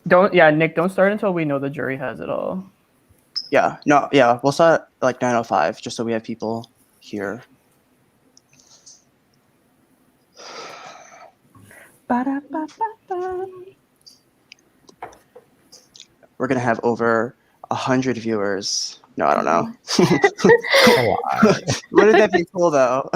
Nick, don't start until we know the jury has it all. Yeah, no, yeah, we'll start at like 9:05 just so we have people here. Ba-da-ba-ba-ba. We're gonna have over 100 viewers. No, I don't know. A lot. Wouldn't that be cool though?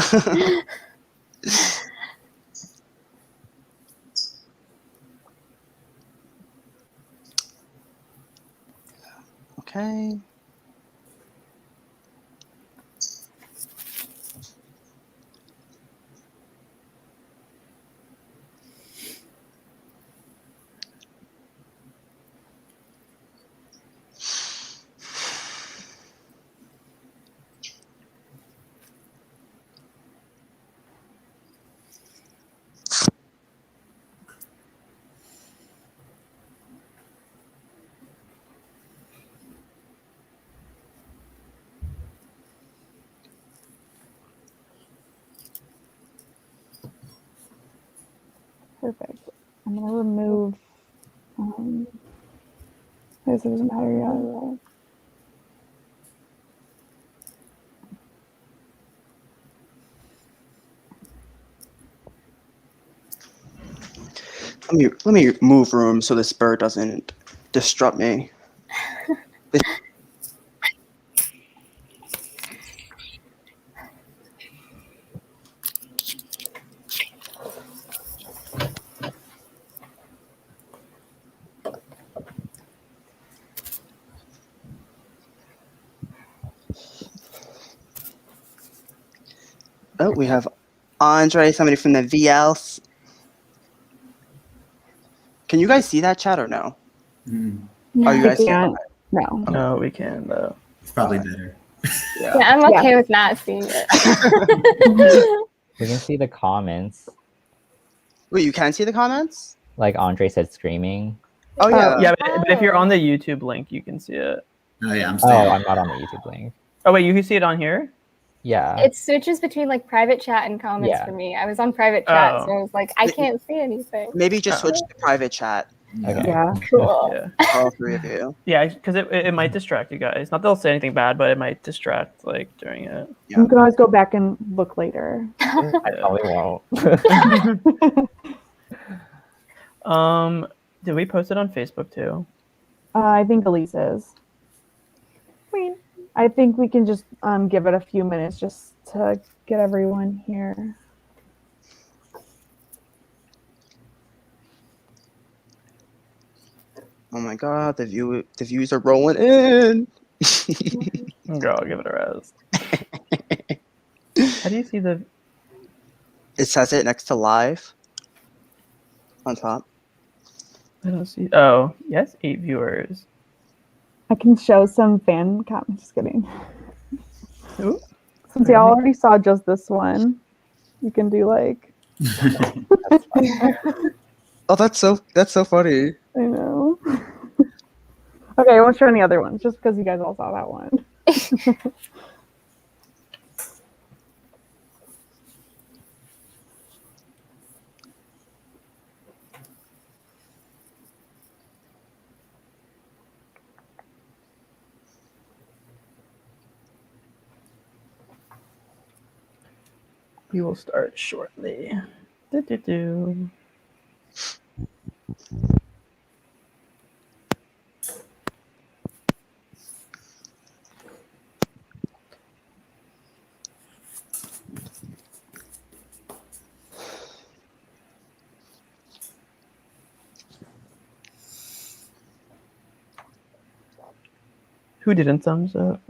Okay. Perfect. I'm gonna remove. I guess it doesn't matter yet. Let me move room so this bird doesn't disrupt me. Oh, we have Andre, somebody from the VLs. Can you guys see that chat or no? Mm, Oh, you guys can't. can't. No. No, we can though. it's probably better. Yeah. Yeah, I'm okay with not seeing it. We can see the comments. Wait, you can see the comments? Like Andre said, screaming. Oh yeah. Yeah, but if you're on the YouTube link, you can see it. Oh yeah, I'm Oh, staying. I'm not on the YouTube link. Oh wait, you can see it on here? Yeah. It switches between like private chat and comments Yeah. for me. I was on private chat, Oh. so I was like, I can't see anything. Maybe just switch to private chat. Okay. Yeah. Cool. Yeah. All three of you. Yeah, because it might distract you guys. Not that they'll say anything bad, but it might distract like during it. Yeah. You can always go back and look later. I probably won't. Did we post it on Facebook too? I think Elise is. I think we can just give it a few minutes just to get everyone here. Oh my god, the views are rolling in. Girl, give it a rest. How do you see the? It says it next to live on top. I don't see. Oh, yes, 8 viewers. I can show some fan comments. Just kidding. Ooh. Since y'all already saw just this one, you can do like. Oh, that's so funny. I know. Okay, I won't show any other ones just because you guys all saw that one. We will start shortly. Do-do-do. Who didn't thumbs up?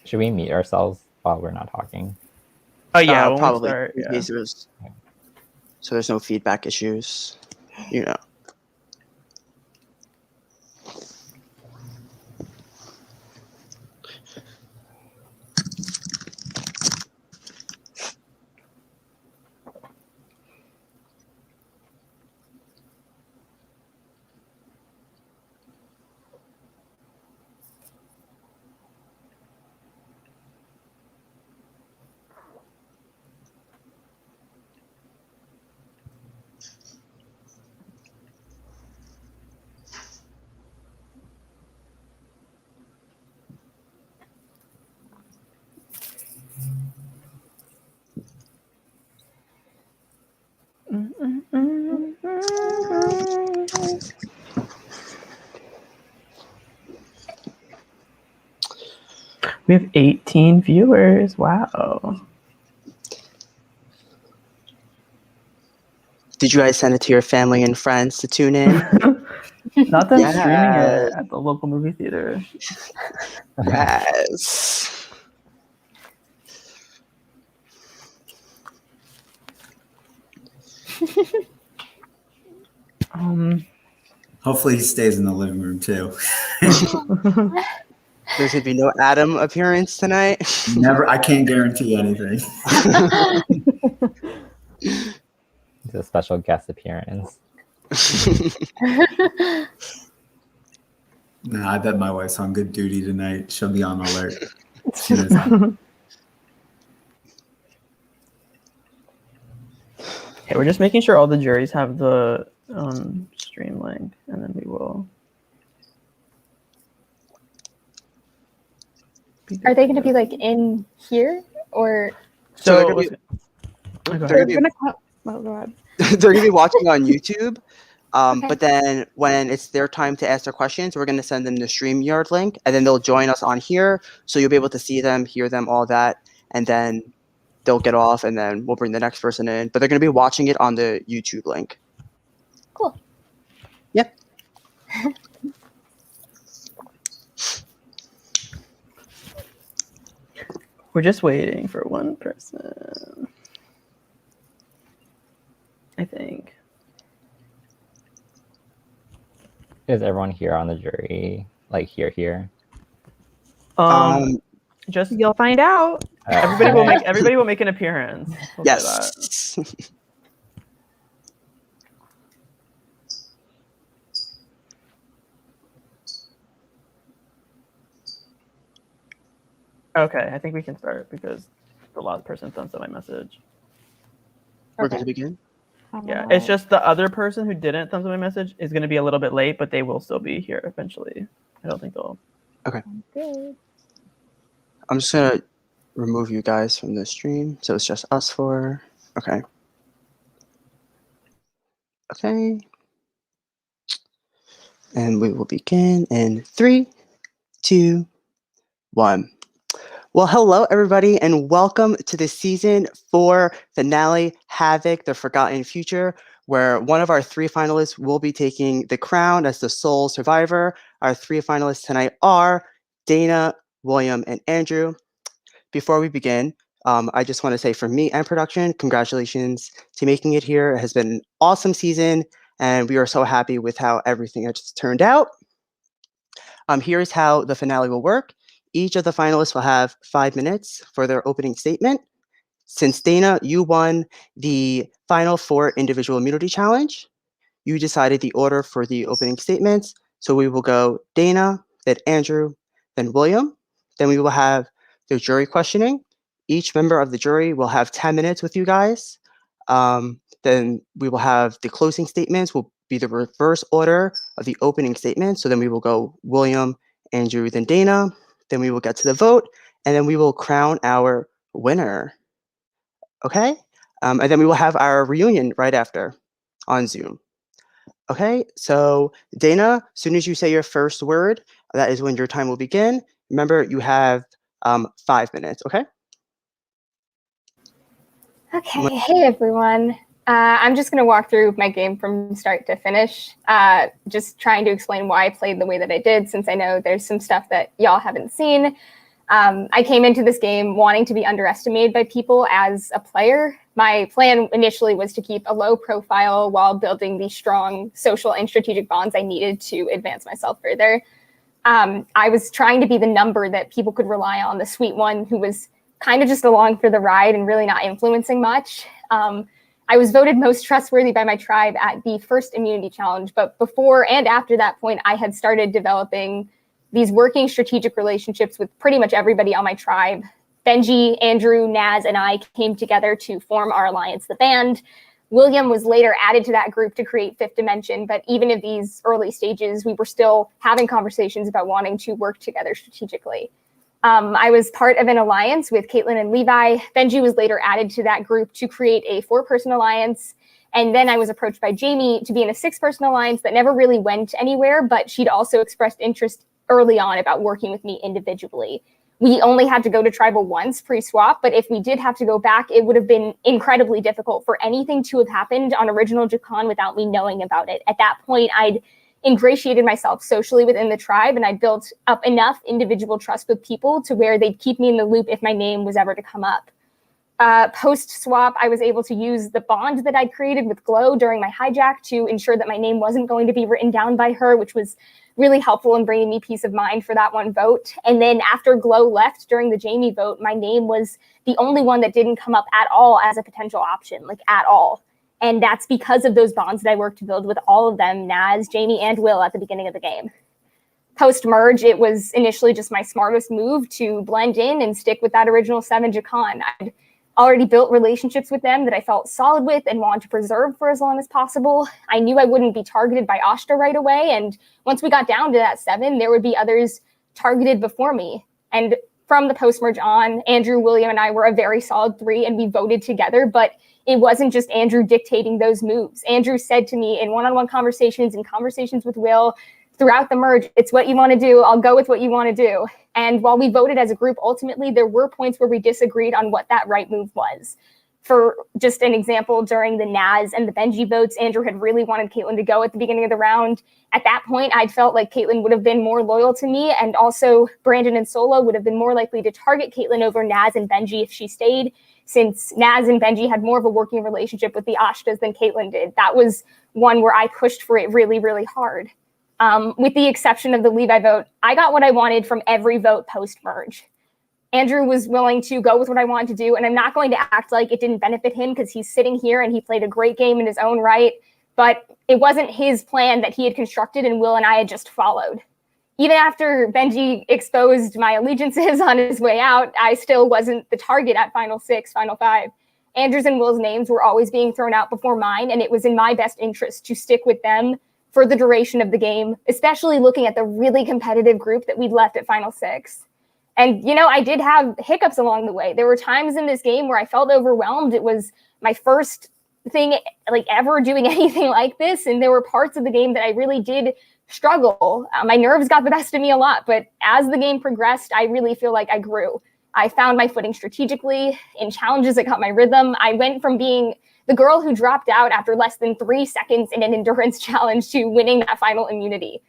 Should we mute ourselves while we're not talking? Oh yeah, when we Probably. start, In yeah. case so there's no feedback issues. You know. We have 18 viewers. Wow. Did you guys send it to your family and friends to tune in? Not them Yes. streaming it at the local movie theater. Yes. Hopefully he stays in the living room too. There's gonna be no Adam appearance tonight. Never. I can't guarantee anything. It's a special guest appearance. Nah, I bet my wife's on good duty tonight. She'll be on alert. She knows. Okay, we're just making sure all the juries have the stream link, and then we will. Are they going to be like in here or? So they're So, gonna be- go they're ahead. gonna Oh, go ahead. they're gonna be watching on YouTube. Okay. But then when it's their time to ask their questions, we're gonna send them the StreamYard link, and then they'll join us on here, so you'll be able to see them, hear them, all that, and then they'll get off, and then we'll bring the next person in. But they're gonna be watching it on the YouTube link. Cool. Yep. We're just waiting for one person. I think. Is everyone here on the jury? Like here? Just You'll find out. everybody will make an appearance. We'll say that. Yes. Okay, I think we can start because the last person sent my message. We're Okay. gonna begin. Yeah, it's just the other person who didn't send my message is going to be a little bit late, but they will still be here eventually. I don't think they'll. Good. I'm just gonna remove you guys from the stream, so it's just us four. Okay. Okay. And we will begin in 3, 2, 1. Well, hello, everybody, and welcome to the season 4 finale, HAVOC, The Forgotten Future, where one of our 3 finalists will be taking the crown as the sole survivor. Our 3 finalists tonight are Dana, William, and Andrew. Before we begin, I just want to say from me and production, congratulations to making it here. It has been an awesome season, and we are so happy with how everything has turned out. Here's how the finale will work. Each of the finalists will have 5 minutes for their opening statement. Since Dana, you won the final 4 individual immunity challenge, you decided the order for the opening statements. So we will go Dana, then Andrew, then William. Then we will have the jury questioning. Each member of the jury will have 10 minutes with you guys. Then we will have the closing statements will be the reverse order of the opening statement. So then we will go William, Andrew, then Dana. Then we will get to the vote, and then we will crown our winner. Okay? And then we will have our reunion right after on Zoom. Okay, so Dana, as soon as you say your first word, that is when your time will begin. Remember, you have 5 minutes, okay? Okay. Hey, everyone. I'm just going to walk through my game from start to finish, just trying to explain why I played the way that I did, since I know there's some stuff that y'all haven't seen. I came into this game wanting to be underestimated by people as a player. My plan initially was to keep a low profile while building the strong social and strategic bonds I needed to advance myself further. I was trying to be the number that people could rely on, the sweet one who was kind of just along for the ride and really not influencing much. I was voted most trustworthy by my tribe at the first immunity challenge, but before and after that point, I had started developing these working strategic relationships with pretty much everybody on my tribe. Benji, Andrew, Naz, and I came together to form our alliance, the Band. William was later added to that group to create Fifth Dimension, but even in these early stages, we were still having conversations about wanting to work together strategically. I was part of an alliance with Caitlin and Levi. Benji was later added to that group to create a 4-person alliance. And then I was approached by Jamie to be in a 6-person alliance that never really went anywhere, but she'd also expressed interest early on about working with me individually. we only had to go to tribal once pre-swap, but if we did have to go back, it would have been incredibly difficult for anything to have happened on original Jacon without me knowing about it. At that point, I'd ingratiated myself socially within the tribe, and I built up enough individual trust with people to where they'd keep me in the loop if my name was ever to come up. Post-swap, I was able to use the bond that I'd created with Glow during my hijack to ensure that my name wasn't going to be written down by her, which was really helpful in bringing me peace of mind for that one vote. And then after Glow left during the Jamie vote, my name was the only one that didn't come up at all as a potential option, like at all. And that's because of those bonds that I worked to build with all of them, Naz, Jamie, and Will at the beginning of the game. Post-merge, it was initially just my smartest move to blend in and stick with that original 7 Jacon. I'd already built relationships with them that I felt solid with and wanted to preserve for as long as possible. I knew I wouldn't be targeted by Ashta right away, and once we got down to that 7, there would be others targeted before me. And from the post-merge on, Andrew, William, and I were a very solid 3, and we voted together, but it wasn't just Andrew dictating those moves. Andrew said to me in one-on-one conversations and conversations with Will throughout the merge, it's what you want to do. I'll go with what you want to do. And while we voted as a group, ultimately, there were points where we disagreed on what that right move was. For just an example, during the Naz and the Benji votes, Andrew had really wanted Caitlyn to go at the beginning of the round. At that point, I'd felt like Caitlyn would have been more loyal to me, and also Brandon and Solo would have been more likely to target Caitlyn over Naz and Benji if she stayed, since Naz and Benji had more of a working relationship with the Ashtas than Caitlyn did. That was one where I pushed for it really, really hard. With the exception of the Levi vote, I got what I wanted from every vote post-merge. Andrew was willing to go with what I wanted to do, and I'm not going to act like it didn't benefit him because he's sitting here and he played a great game in his own right, but it wasn't his plan that he had constructed and Will and I had just followed. Even after Benji exposed my allegiances on his way out, I still wasn't the target at Final 6, Final 5. Andrew's and Will's names were always being thrown out before mine, and it was in my best interest to stick with them for the duration of the game, especially looking at the really competitive group that we'd left at Final 6. And, you know, I did have hiccups along the way. There were times in this game where I felt overwhelmed. It was my first thing like ever doing anything like this. And there were parts of the game that I really did struggle. My nerves got the best of me a lot. But as the game progressed, I really feel like I grew. I found my footing strategically. In challenges, I got my rhythm. I went from being the girl who dropped out after less than 3 seconds in an endurance challenge to winning that final immunity.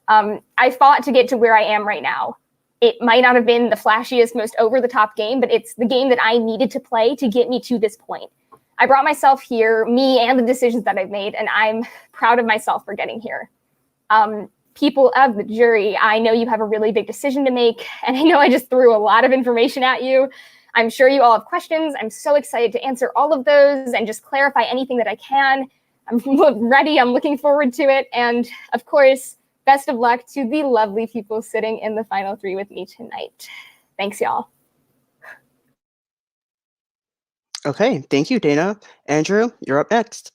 I fought to get to where I am right now. It might not have been the flashiest, most over-the-top game, but it's the game that I needed to play to get me to this point. I brought myself here, me and the decisions that I've made, and I'm proud of myself for getting here. People of the jury, I know you have a really big decision to make, and I know I just threw a lot of information at you. I'm sure you all have questions. I'm so excited to answer all of those and just clarify anything that I can. I'm ready. I'm looking forward to it. And of course, best of luck to the lovely people sitting in the final 3 with me tonight. Thanks, y'all. Okay, thank you, Dana. Andrew, you're up next.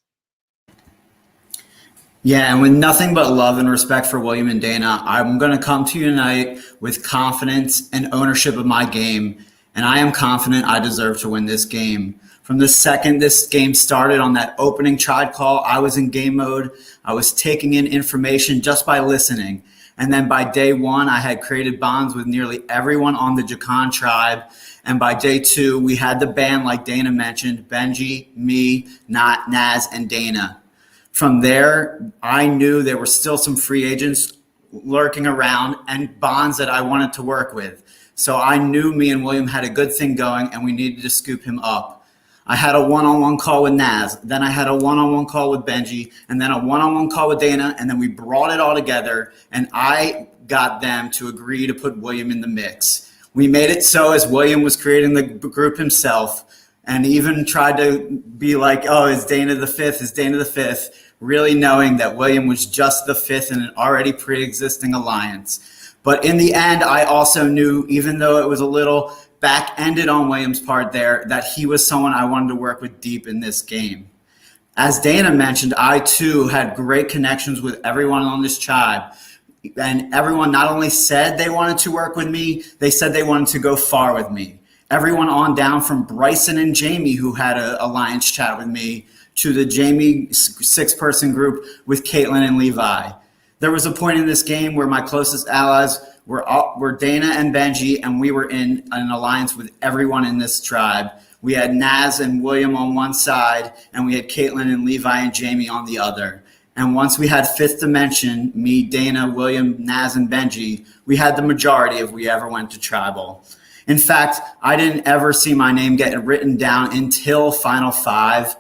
Yeah, and with nothing but love and respect for William and Dana, I'm going to come to you tonight with confidence and ownership of my game, and I am confident I deserve to win this game. From the second this game started on that opening tribe call, I was in game mode. I was taking in information just by listening. And then by day 1, I had created bonds with nearly everyone on the Jacon tribe. And by day 2, we had the band, like Dana mentioned, Benji, me, Naz, and Dana. From there, I knew there were still some free agents lurking around and bonds that I wanted to work with. So I knew me and William had a good thing going and we needed to scoop him up. I had a one-on-one call with Naz, then I had a one-on-one call with Benji, and then a one-on-one call with Dana, and then we brought it all together, and I got them to agree to put William in the mix. We made it so as William was creating the group himself, and even tried to be like, oh, is Dana the 5th? Is Dana the 5th? Really knowing that William was just the 5th in an already pre-existing alliance. But in the end, I also knew, even though it was a little back-ended on William's part there, that he was someone I wanted to work with deep in this game. As Dana mentioned, I too had great connections with everyone on this tribe. And everyone not only said they wanted to work with me, they said they wanted to go far with me. Everyone on down from Bryson and Jamie, who had an alliance chat with me, to the Jamie 6-person group with Caitlyn and Levi. There was a point in this game where my closest allies were Dana and Benji, and we were in an alliance with everyone in this tribe. We had Naz and William on one side, and we had Caitlin and Levi and Jamie on the other. And once we had Fifth Dimension, me, Dana, William, Naz, and Benji, we had the majority if we ever went to Tribal. In fact, I didn't ever see my name get written down until Final Five,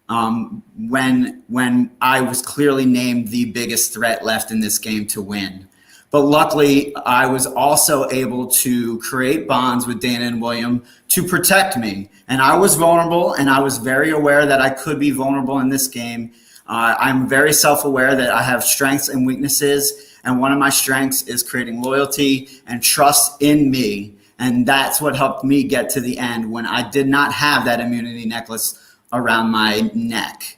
when I was clearly named the biggest threat left in this game to win. But luckily, I was also able to create bonds with Dana and William to protect me. And I was vulnerable, and I was very aware that I could be vulnerable in this game. I'm very self-aware that I have strengths and weaknesses, and one of my strengths is creating loyalty and trust in me. And that's what helped me get to the end when I did not have that immunity necklace around my neck.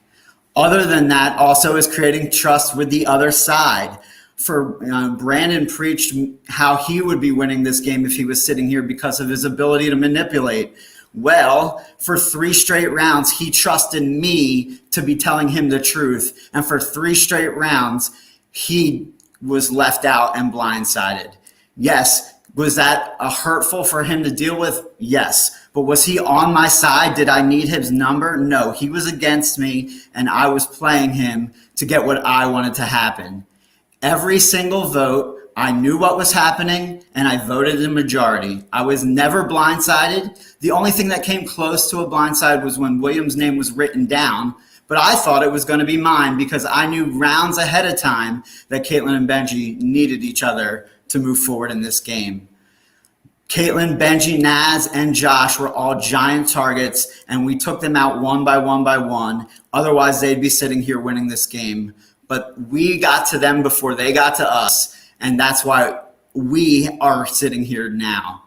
Other than that, also is creating trust with the other side. For Brandon preached how he would be winning this game if he was sitting here because of his ability to manipulate. Well, for 3 straight rounds, he trusted me to be telling him the truth. And for 3 straight rounds, he was left out and blindsided. Yes, was that hurtful for him to deal with? Yes. But was he on my side? Did I need his number? No, he was against me, and I was playing him to get what I wanted to happen. Every single vote, I knew what was happening, and I voted in majority. I was never blindsided. The only thing that came close to a blindside was when William's name was written down, but I thought it was going to be mine because I knew rounds ahead of time that Caitlin and Benji needed each other to move forward in this game. Caitlin, Benji, Naz, and Josh were all giant targets, and we took them out one by one by one. Otherwise, they'd be sitting here winning this game. But we got to them before they got to us, and that's why we are sitting here now.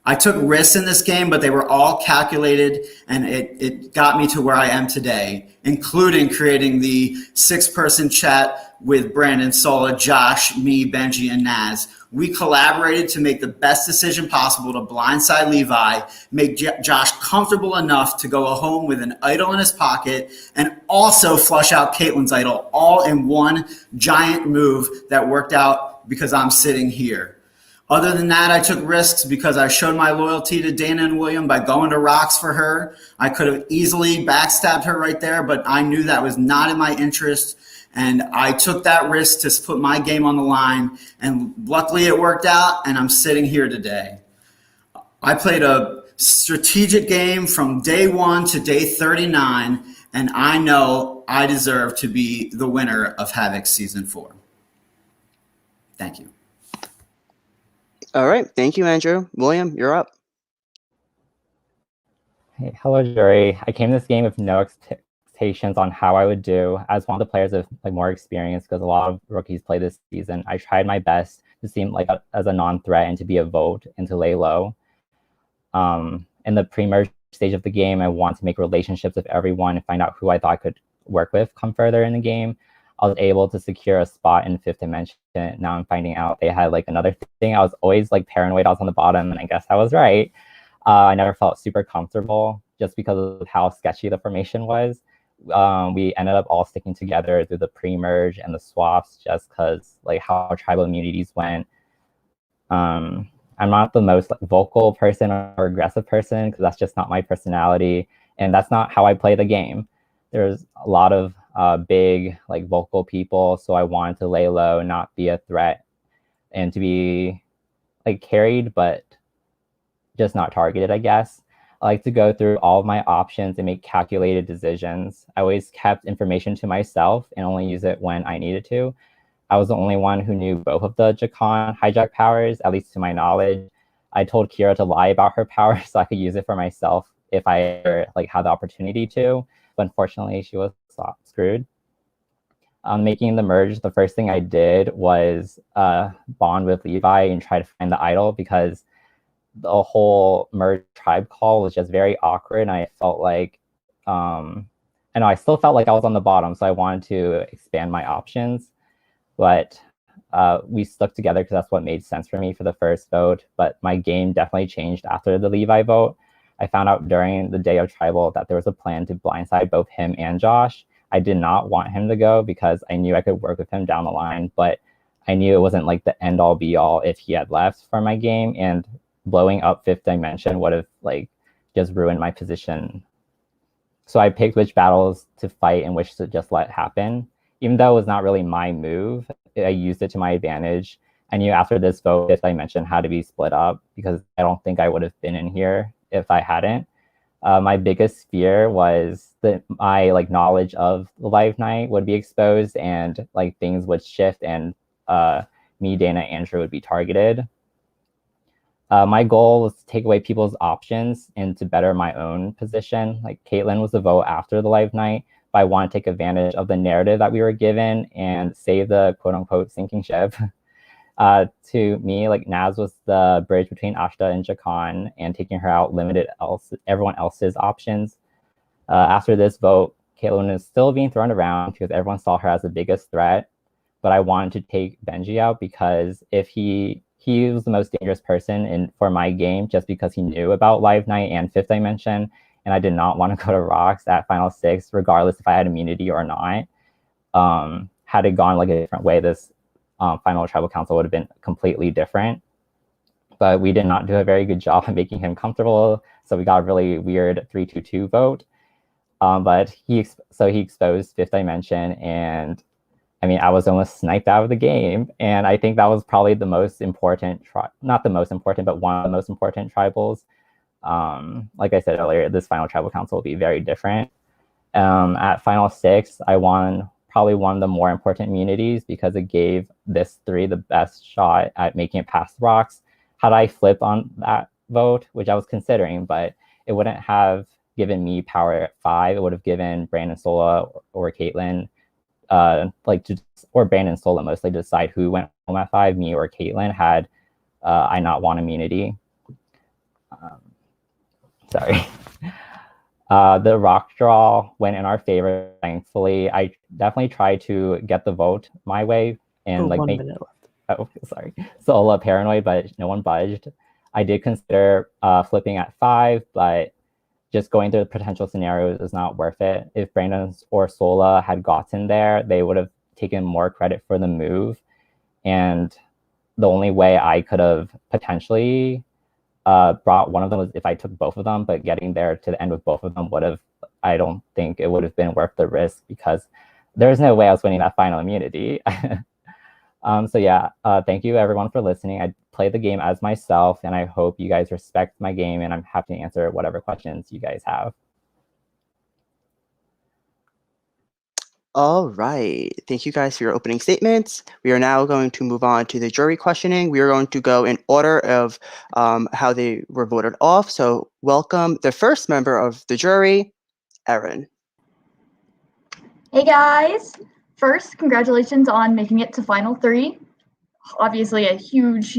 I took risks in this game, but they were all calculated, and it got me to where I am today, including creating the 6-person chat with Brandon, Sola, Josh, me, Benji, and Naz. We collaborated to make the best decision possible to blindside Levi, make Josh comfortable enough to go home with an idol in his pocket, and also flush out Caitlin's idol, all in one giant move that worked out because I'm sitting here. Other than that, I took risks because I showed my loyalty to Dana and William by going to rocks for her. I could have easily backstabbed her right there, but I knew that was not in my interest. And I took that risk to put my game on the line. And luckily it worked out, and I'm sitting here today. I played a strategic game from day 1 to day 39, and I know I deserve to be the winner of HAVOC Season 4. Thank you. All right. Thank you, Andrew. William, you're up. Hey, hello, jury. I came to this game with no expectations on how I would do. As one of the players with more experience, because a lot of rookies play this season, I tried my best to seem as a non-threat and to be a vote and to lay low. In the pre-merge stage of the game, I want to make relationships with everyone and find out who I thought I could work with come further in the game. I was able to secure a spot in Fifth Dimension. Now I'm finding out they had another thing. I was always paranoid I was on the bottom, and I guess I was right. I never felt super comfortable just because of how sketchy the formation was. We ended up all sticking together through the pre-merge and the swaps just because how tribal immunities went. I'm not the most vocal person or aggressive person because that's just not my personality, and that's not how I play the game. There's a lot of big vocal people, so I wanted to lay low, not be a threat, and to be carried but just not targeted, I guess. I like to go through all of my options and make calculated decisions. I always kept information to myself and only use it when I needed to. I was the only one who knew both of the Jacon hijack powers, at least to my knowledge. I told Kira to lie about her power so I could use it for myself if I ever had the opportunity to. But unfortunately, she was screwed. Making the merge, the first thing I did was bond with Levi and try to find the idol, because the whole merge tribe call was just very awkward, and I felt I still felt like I was on the bottom, so I wanted to expand my options. But we stuck together because that's what made sense for me for the first vote. But my game definitely changed after the Levi vote. I found out during the day of tribal that there was a plan to blindside both him and Josh. I did not want him to go because I knew I could work with him down the line, but I knew it wasn't like the end all be all if he had left for my game, and blowing up Fifth Dimension would have like just ruined my position. So I picked which battles to fight and which to just let happen. Even though it was not really my move, I used it to my advantage. I knew after this vote, Fifth Dimension had to be split up because I don't think I would have been in here if I hadn't. My biggest fear was that my like knowledge of the Live Night would be exposed and like things would shift and me, Dana, Andrew would be targeted. My goal was to take away people's options and to better my own position. Like Caitlin was the vote after the Live Night, but I want to take advantage of the narrative that we were given and save the quote unquote sinking ship. To me, like Naz was the bridge between Ashta and Jakan, and taking her out limited everyone else's options. After this vote, Caitlin is still being thrown around because everyone saw her as the biggest threat, but I wanted to take Benji out because if he was the most dangerous person for my game just because he knew about Live Night and Fifth Dimension, and I did not want to go to Rocks at Final 6, regardless if I had immunity or not. Had it gone like a different way, this final tribal council would have been completely different. But we did not do a very good job of making him comfortable, so we got a really weird 3-2-2 vote. But he exposed Fifth Dimension, and I mean, I was almost sniped out of the game, and I think that was probably the most important, not the most important, but one of the most important tribals. Like I said earlier, this final tribal council will be very different. At Final 6, I won probably one of the more important immunities because it gave this 3 the best shot at making it past Rocks. Had I flipped on that vote, which I was considering, but it wouldn't have given me power at 5. It would have given Brandon Sola or Caitlin, or Brandon Sola mostly, to decide who went home at 5, me or Caitlin, had I not won immunity. Sorry. The rock draw went in our favor, thankfully. I definitely tried to get the vote my way and like 1 make minute left. Oh, sorry. Sola paranoid, but no one budged. I did consider flipping at 5, but just going through the potential scenarios is not worth it. If Brandon or Sola had gotten there, they would have taken more credit for the move. And the only way I could have potentially brought one of them was if I took both of them, but getting there to the end with both of them would have, I don't think it would have been worth the risk because there's no way I was winning that final immunity. So yeah, thank you everyone for listening. I play the game as myself, and I hope you guys respect my game, and I'm happy to answer whatever questions you guys have. All right. Thank you guys for your opening statements. We are now going to move on to the jury questioning. We are going to go in order of how they were voted off. So welcome the first member of the jury, Erin. Hey guys! First, congratulations on making it to Final 3. Obviously a huge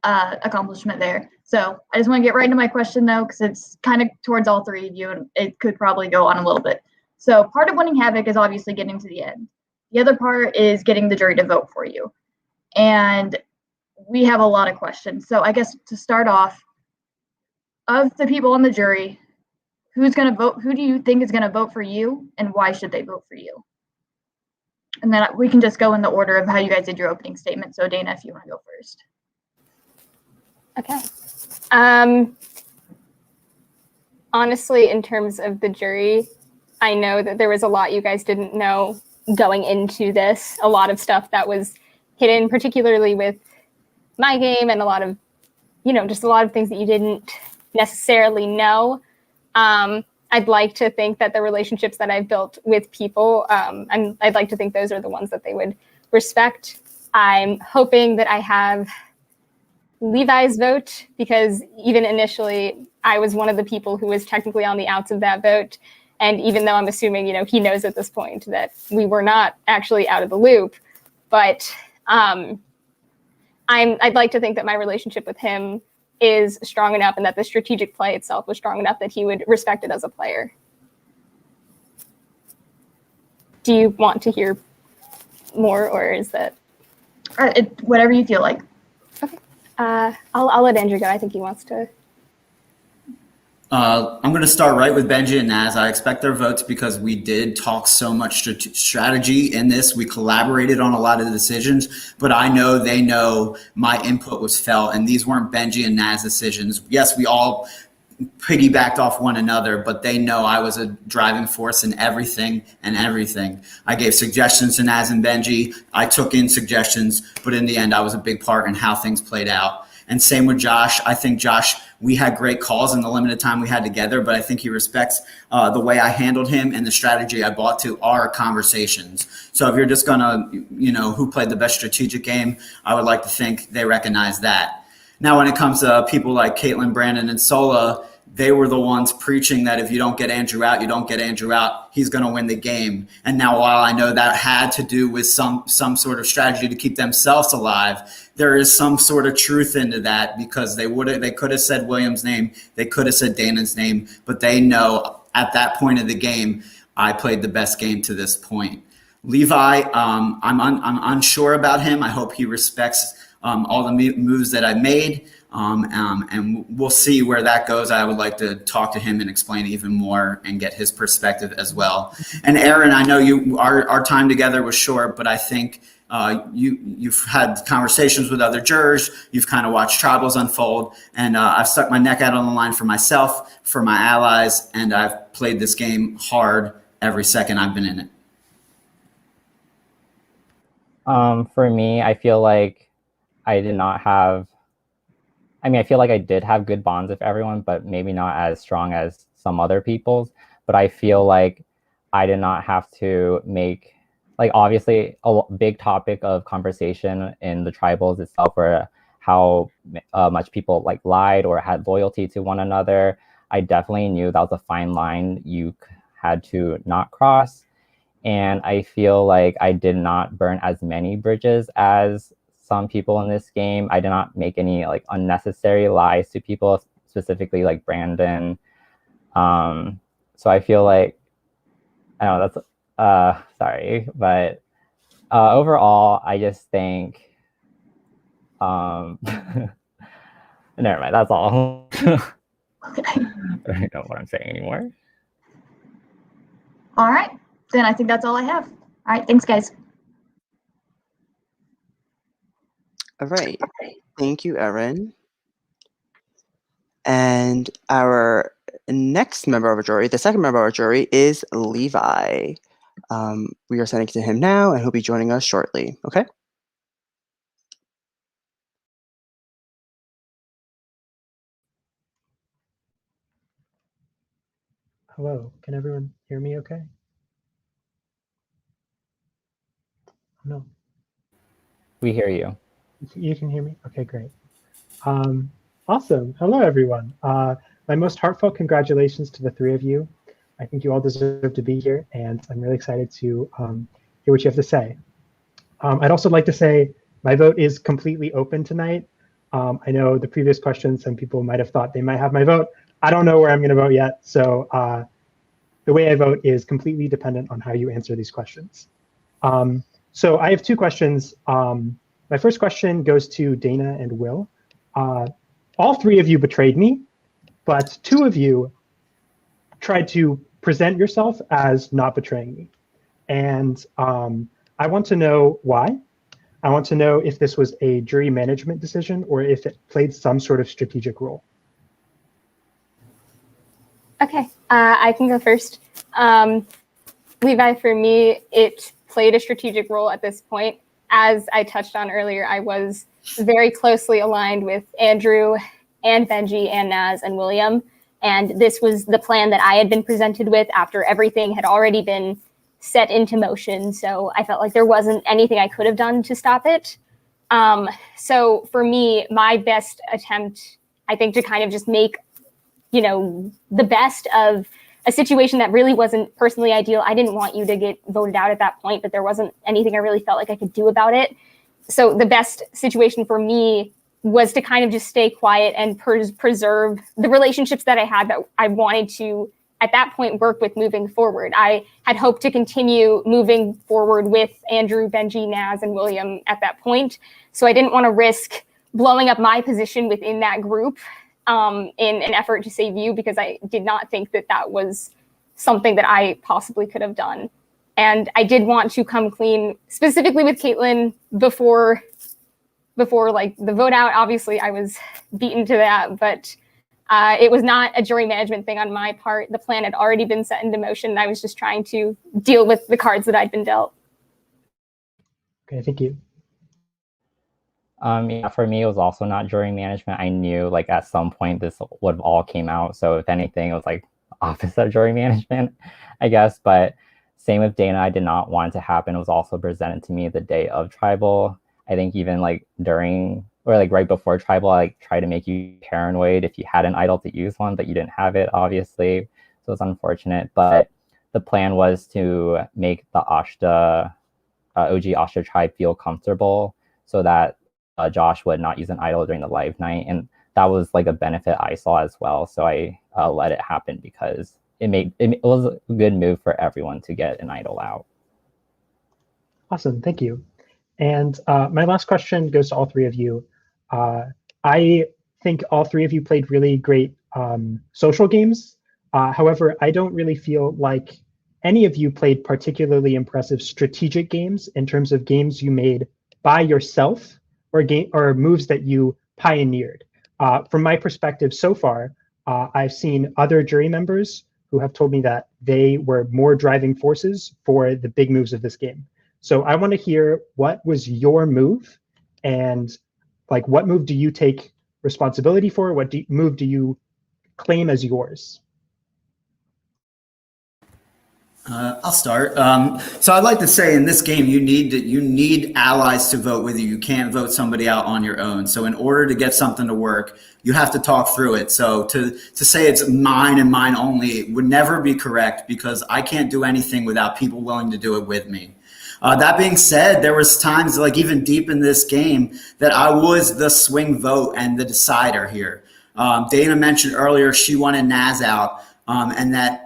accomplishment there. So I just want to get right into my question though, because it's kind of towards all 3 of you, and it could probably go on a little bit. So part of winning HAVOC is obviously getting to the end. The other part is getting the jury to vote for you. And we have a lot of questions. So I guess to start off, of the people on the jury, who's going to vote? Who do you think is going to vote for you, and why should they vote for you? And then we can just go in the order of how you guys did your opening statement. So Dana, if you want to go first. Okay. Honestly, in terms of the jury, I know that there was a lot you guys didn't know going into this. A lot of stuff that was hidden, particularly with my game, and a lot of, just a lot of things that you didn't necessarily know. I'd like to think that the relationships that I've built with people, I'd like to think those are the ones that they would respect. I'm hoping that I have Levi's vote, because even initially I was one of the people who was technically on the outs of that vote. And even though I'm assuming, he knows at this point that we were not actually out of the loop, but I'd like to think that my relationship with him is strong enough, and that the strategic play itself was strong enough that he would respect it as a player. Do you want to hear more, or is that? Whatever you feel like. Okay. I'll let Andrew go. I think he wants to. I'm going to start right with Benji and Naz. I expect their votes because we did talk so much strategy in this. We collaborated on a lot of the decisions, but I know they know my input was felt, and these weren't Benji and Naz decisions. Yes, we all piggybacked off one another, but they know I was a driving force in everything and everything. I gave suggestions to Naz and Benji. I took in suggestions, but in the end, I was a big part in how things played out. And same with Josh. I think Josh, we had great calls in the limited time we had together, but I think he respects the way I handled him and the strategy I brought to our conversations. So if you're just going to, who played the best strategic game, I would like to think they recognize that. Now, when it comes to people like Caitlin, Brandon, and Sola, they were the ones preaching that if you don't get Andrew out, you don't get Andrew out, he's going to win the game. And now, while I know that had to do with some sort of strategy to keep themselves alive, there is some sort of truth into that, because they could have said William's name, they could have said Dana's name, but they know at that point of the game, I played the best game to this point. Levi, I'm unsure about him. I hope he respects all the moves that I made. And we'll see where that goes. I would like to talk to him and explain even more and get his perspective as well. And Aaron, I know our time together was short, but I think you've had conversations with other jurors. You've kind of watched tribals unfold, and I've stuck my neck out on the line for myself, for my allies, and I've played this game hard every second I've been in it. For me, I feel like I did not have. I feel like I did have good bonds with everyone, but maybe not as strong as some other people's. But I feel like I did not have to make, obviously a big topic of conversation in the tribals itself were how much people lied or had loyalty to one another. I definitely knew that was a fine line you had to not cross. And I feel like I did not burn as many bridges as some people in this game. I did not make any unnecessary lies to people, specifically Brandon. So I feel like, I don't know, that's sorry, but overall, I just think, never mind, that's all. Okay. I don't know what I'm saying anymore. All right. Then I think that's all I have. All right. Thanks, guys. All right. Thank you, Erin. And our next member of our jury, the second member of our jury, is Levi. We are sending it to him now, and he'll be joining us shortly. Okay? Hello, can everyone hear me okay? No. We hear you. You can hear me? Okay, great. Awesome. Hello, everyone. My most heartfelt congratulations to the three of you. I think you all deserve to be here, and I'm really excited to hear what you have to say. I'd also like to say my vote is completely open tonight. I know the previous questions, some people might have thought they might have my vote. I don't know where I'm going to vote yet, so the way I vote is completely dependent on how you answer these questions. So I have two questions. My first question goes to Dana and Will. All three of you betrayed me, but two of you tried to present yourself as not betraying me. And I want to know why. I want to know if this was a jury management decision or if it played some sort of strategic role. Okay, I can go first. Levi, for me, it played a strategic role at this point. As I touched on earlier, I was very closely aligned with Andrew and Benji and Naz and William. And this was the plan that I had been presented with after everything had already been set into motion. So I felt like there wasn't anything I could have done to stop it. So for me, my best attempt, I think, to kind of just make, the best of a situation that really wasn't personally ideal. I didn't want you to get voted out at that point, but there wasn't anything I really felt like I could do about it. So the best situation for me was to kind of just stay quiet and preserve the relationships that I had that I wanted to, at that point, work with moving forward. I had hoped to continue moving forward with Andrew, Benji, Naz, and William at that point. So I didn't want to risk blowing up my position within that group. in an effort to save you, because I did not think that that was something that I possibly could have done. And I did want to come clean, specifically with Caitlyn, before like the vote out. Obviously, I was beaten to that, but it was not a jury management thing on my part. The plan had already been set into motion, and I was just trying to deal with the cards that I'd been dealt. Okay, thank you. Yeah, for me, it was also not jury management. I knew like at some point this would have all came out. So if anything, it was like opposite of jury management, I guess. But same with Dana, I did not want it to happen. It was also presented to me the day of tribal. I think even like during or like right before tribal, I like tried to make you paranoid if you had an idol to use one, but you didn't have it, obviously. So it's unfortunate. But the plan was to make the Ashta, OG Ashta tribe feel comfortable so that Josh would not use an idol during the live night. And that was like a benefit I saw as well. So I let it happen because it was a good move for everyone to get an idol out. Awesome, thank you. And my last question goes to all three of you. I think all three of you played really great social games. However, I don't really feel like any of you played particularly impressive strategic games in terms of games you made by yourself or moves that you pioneered. From my perspective so far, I've seen other jury members who have told me that they were more driving forces for the big moves of this game. So I want to hear, what was your move, and like what move do you take responsibility for? What move do you claim as yours? I'll start. So I'd like to say in this game, you need allies to vote with you. You can't vote somebody out on your own. So in order to get something to work, you have to talk through it. So to say it's mine and mine only would never be correct, because I can't do anything without people willing to do it with me. That being said, there was times like even deep in this game that I was the swing vote and the decider here. Dana mentioned earlier she wanted Naz out, and that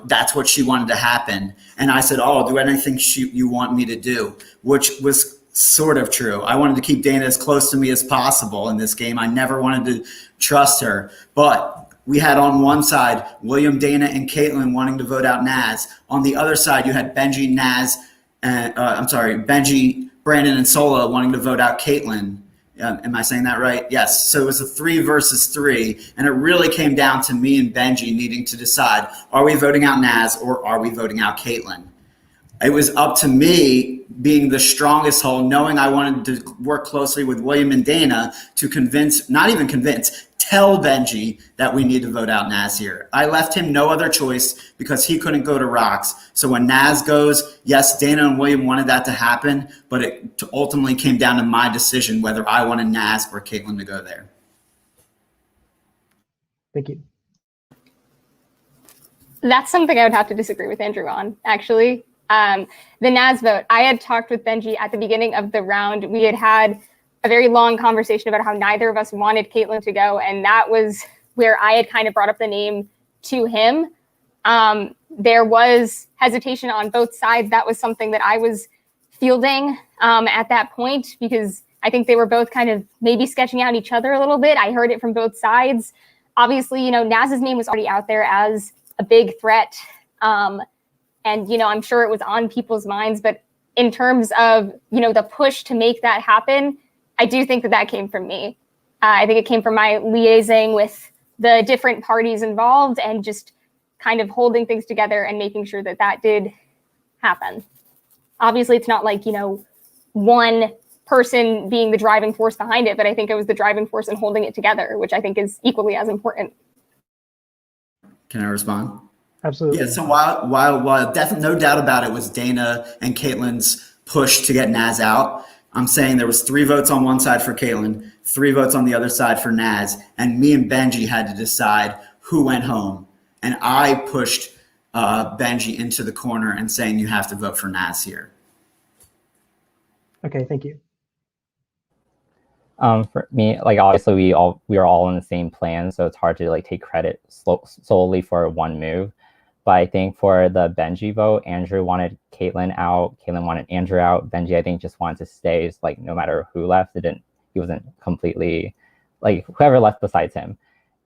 that's what she wanted to happen. And I said, oh, do anything you want me to do, which was sort of true. I wanted to keep Dana as close to me as possible in this game. I never wanted to trust her. But we had on one side William, Dana, and Caitlyn wanting to vote out Naz. On the other side, you had Benji, Benji, Brandon, and Sola wanting to vote out Caitlyn. Am I saying that right? Yes. So it was a 3 versus 3, and it really came down to me and Benji needing to decide, are we voting out Naz or are we voting out Caitlyn? It was up to me, being the strongest hole, knowing I wanted to work closely with William and Dana to tell Benji that we need to vote out Naz here. I left him no other choice because he couldn't go to Rocks. So when Naz goes, yes, Dana and William wanted that to happen, but it ultimately came down to my decision whether I wanted Naz or Caitlyn to go there. Thank you. That's something I would have to disagree with Andrew on, actually. The Naz vote, I had talked with Benji at the beginning of the round. We had a very long conversation about how neither of us wanted Caitlyn to go, and that was where I had kind of brought up the name to him. There was hesitation on both sides. That was something that I was fielding at that point, because I think they were both kind of maybe sketching out each other a little bit. I heard it from both sides. Obviously, Naz's name was already out there as a big threat. And, I'm sure it was on people's minds, but in terms of, the push to make that happen, I do think that came from me. I think it came from my liaising with the different parties involved and just kind of holding things together and making sure that did happen. Obviously, it's not like, one person being the driving force behind it, but I think it was the driving force in holding it together, which I think is equally as important. Can I respond? Absolutely. Yeah, so while definitely no doubt about it was Dana and Caitlyn's push to get Naz out, I'm saying there was 3 votes on one side for Caitlyn, 3 votes on the other side for Naz, and me and Benji had to decide who went home. And I pushed Benji into the corner and saying you have to vote for Naz here. Okay, thank you. For me, obviously we were all in the same plan, so it's hard to take credit solely for one move. But I think for the Benji vote, Andrew wanted Caitlyn out, Caitlyn wanted Andrew out. Benji, I think, just wanted to stay. No matter who left, he wasn't completely like whoever left besides him.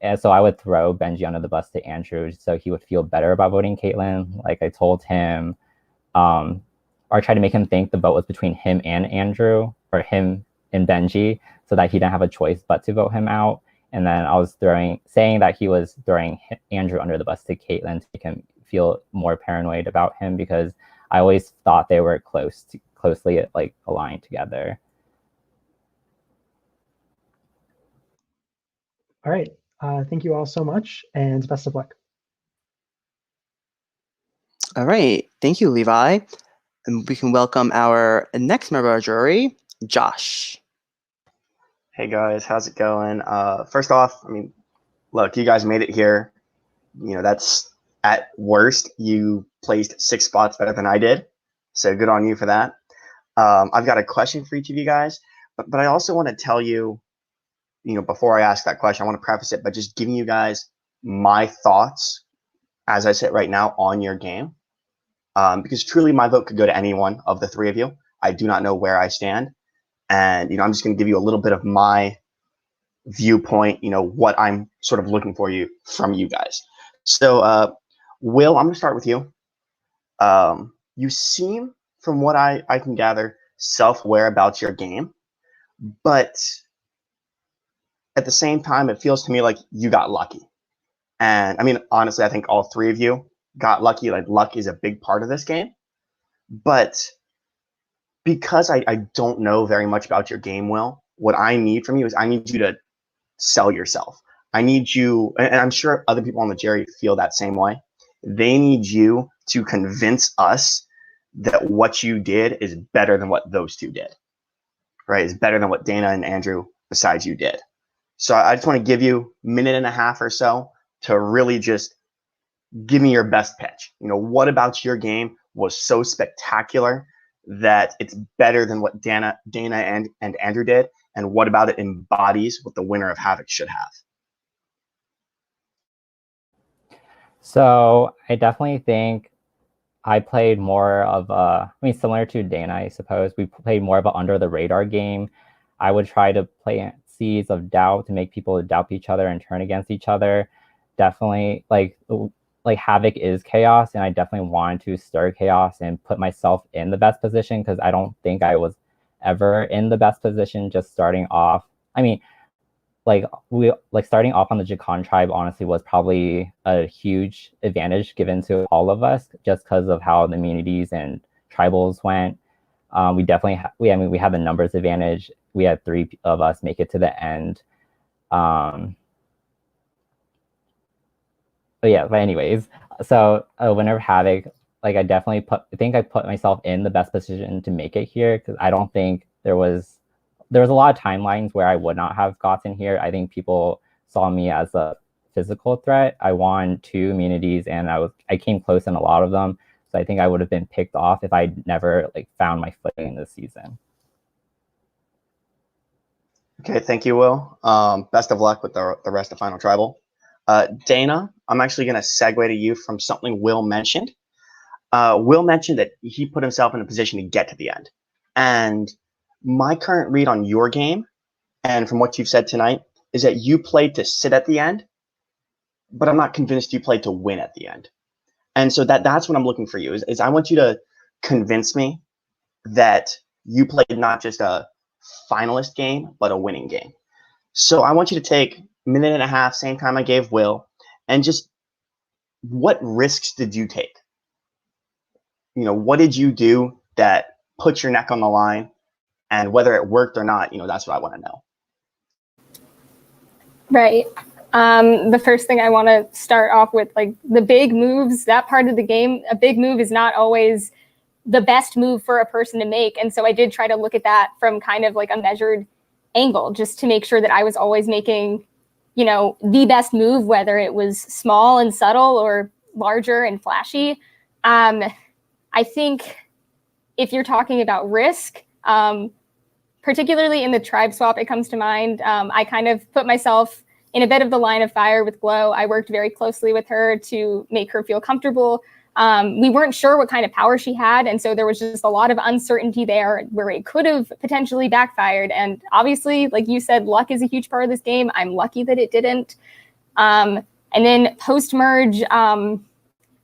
And so I would throw Benji under the bus to Andrew so he would feel better about voting Caitlyn. Like I told him, or try to make him think the vote was between him and Andrew, or him and Benji, so that he didn't have a choice but to vote him out. And then I was saying that he was throwing Andrew under the bus to Caitlyn to make him feel more paranoid about him, because I always thought they were closely like aligned together. All right. Thank you all so much, and best of luck. All right. Thank you, Levi. And we can welcome our next member of our jury, Josh. Hey guys, how's it going? First off, I mean, look, you guys made it here. You know, that's at worst, you placed 6 spots better than I did. So good on you for that. I've got a question for each of you guys, but I also want to tell you, you know, before I ask that question, I want to preface it by just giving you guys my thoughts as I sit right now on your game. Because truly my vote could go to any one of the 3 of you. I do not know where I stand. And, you know, I'm just going to give you a little bit of my viewpoint, you know, what I'm sort of looking for you from you guys. So, Will, I'm going to start with you. You seem, from what I can gather, self-aware about your game. But at the same time, it feels to me like you got lucky. And, I mean, honestly, I think all 3 of you got lucky. Like, luck is a big part of this game. But because I don't know very much about your game, Will, what I need from you is I need you to sell yourself. I need you, and I'm sure other people on the jury feel that same way. They need you to convince us that what you did is better than what those 2 did, right? It's better than what Dana and Andrew besides you did. So I just want to give you a minute and a half or so to really just give me your best pitch. You know, what about your game was so spectacular that it's better than what Dana and Andrew did? And what about it embodies what the winner of HAVOC should have? So I definitely think I played more of similar to Dana, I suppose. We played more of an under the radar game. I would try to plant seeds of doubt to make people doubt each other and turn against each other. Definitely, like HAVOC is chaos, and I definitely wanted to stir chaos and put myself in the best position, because I don't think I was ever in the best position just starting off. I mean, starting off on the Jacon tribe honestly was probably a huge advantage given to all of us, just because of how the immunities and tribals went. We definitely we had the numbers advantage. We had 3 of us make it to the end. But anyways, so whenever HAVOC, like I put myself in the best position to make it here, because I don't think there was a lot of timelines where I would not have gotten here. I think people saw me as a physical threat. I won 2 immunities, and I came close in a lot of them. So I think I would have been picked off if I never found my footing this season. Okay, thank you, Will. Best of luck with the rest of Final Tribal. Dana, I'm actually going to segue to you from something Will mentioned. Will mentioned that he put himself in a position to get to the end. And my current read on your game, and from what you've said tonight, is that you played to sit at the end, but I'm not convinced you played to win at the end. And so that's what I'm looking for you, is I want you to convince me that you played not just a finalist game, but a winning game. So I want you to take a minute and a half, same time I gave Will, and just what risks did you take? You know, what did you do that put your neck on the line? And whether it worked or not, you know, that's what I want to know. Right. The first thing I want to start off with, like the big moves, that part of the game, a big move is not always the best move for a person to make. And so I did try to look at that from kind of like a measured angle, just to make sure that I was always making, you know, the best move, whether it was small and subtle or larger and flashy. I think if you're talking about risk, particularly in the tribe swap, it comes to mind. I kind of put myself in a bit of the line of fire with Glow. I worked very closely with her to make her feel comfortable. We weren't sure what kind of power she had, and so there was just a lot of uncertainty there where it could have potentially backfired. And obviously, like you said, luck is a huge part of this game. I'm lucky that it didn't. And then post-merge,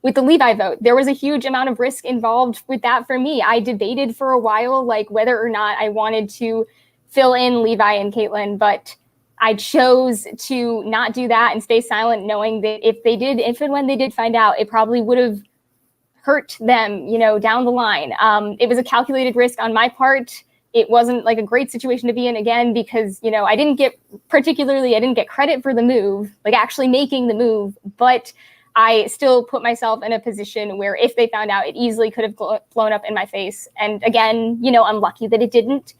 with the Levi vote, there was a huge amount of risk involved with that for me. I debated for a while, like whether or not I wanted to fill in Levi and Caitlin, but I chose to not do that and stay silent, knowing that if and when they did find out, it probably would have hurt them, down the line. It was a calculated risk on my part. It wasn't like a great situation to be in, again, because, I didn't get credit for the move, like actually making the move, but I still put myself in a position where if they found out, it easily could have blown up in my face. And again, I'm lucky that it didn't.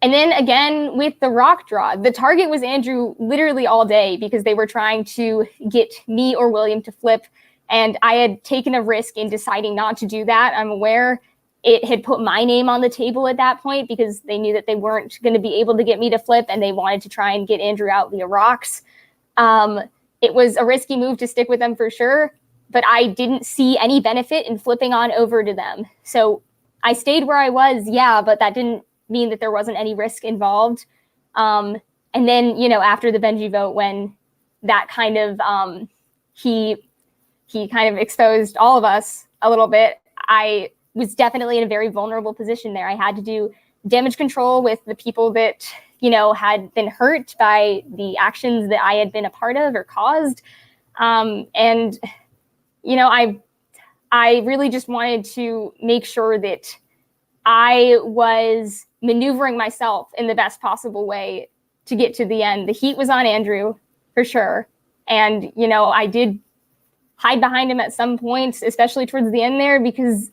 And then again, with the rock draw, the target was Andrew literally all day because they were trying to get me or William to flip. And I had taken a risk in deciding not to do that. I'm aware it had put my name on the table at that point because they knew that they weren't going to be able to get me to flip and they wanted to try and get Andrew out via rocks. It was a risky move to stick with them for sure, but I didn't see any benefit in flipping on over to them. So I stayed where I was, yeah, but that didn't mean that there wasn't any risk involved. And then, after the Benji vote, when that kind of, he kind of exposed all of us a little bit, I was definitely in a very vulnerable position there. I had to do damage control with the people that had been hurt by the actions that I had been a part of or caused. And, I really just wanted to make sure that I was maneuvering myself in the best possible way to get to the end. The heat was on Andrew, for sure. And, I did hide behind him at some points, especially towards the end there, because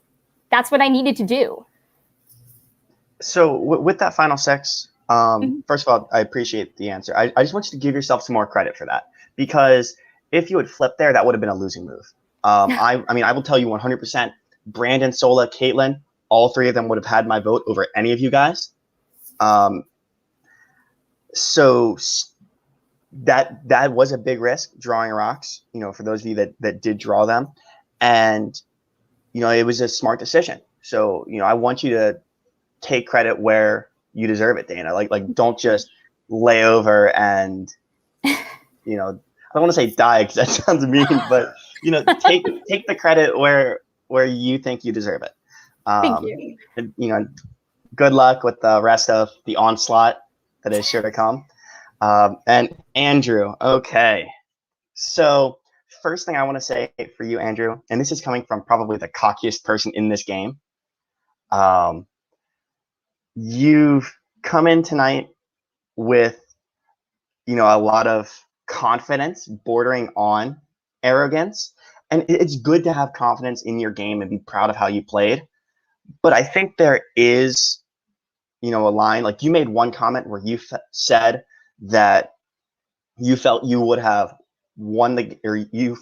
that's what I needed to do. So with that final six, first of all, I appreciate the answer. I just want you to give yourself some more credit for that, because if you had flipped there, that would have been a losing move. I will tell you 100%, Brandon, Sola, Caitlin, all three of them would have had my vote over any of you guys. So that was a big risk, drawing rocks, for those of you that did draw them. And, it was a smart decision. So, I want you to take credit where you deserve it, Dana. Like don't just lay over and, I don't want to say die because that sounds mean, but, take the credit where you think you deserve it. Thank you. And, good luck with the rest of the onslaught that is sure to come. And Andrew, okay. So first thing I want to say for you, Andrew, and this is coming from probably the cockiest person in this game. You've come in tonight with, a lot of confidence bordering on arrogance. And it's good to have confidence in your game and be proud of how you played. But I think there is, a line, like you made one comment where you said that you felt you would have won you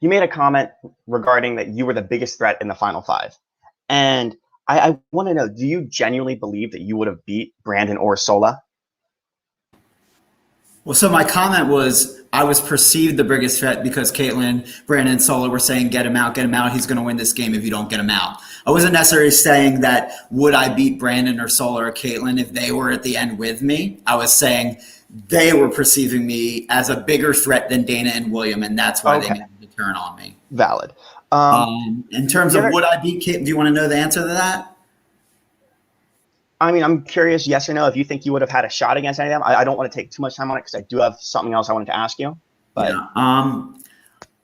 made a comment regarding that you were the biggest threat in the final five. And I want to know, do you genuinely believe that you would have beat Brandon or Sola? Well, so my comment was I was perceived the biggest threat because Caitlin, Brandon, and Sola were saying, get him out, he's going to win this game if you don't get him out. I wasn't necessarily saying that would I beat Brandon or Sola or Caitlin if they were at the end with me. I was saying they were perceiving me as a bigger threat than Dana and William, and that's why they made the turn on me. Valid. In terms of would I beat Caitlin, do you want to know the answer to that? I'm curious, yes or no, if you think you would have had a shot against any of them. I don't want to take too much time on it because I do have something else I wanted to ask you. But yeah,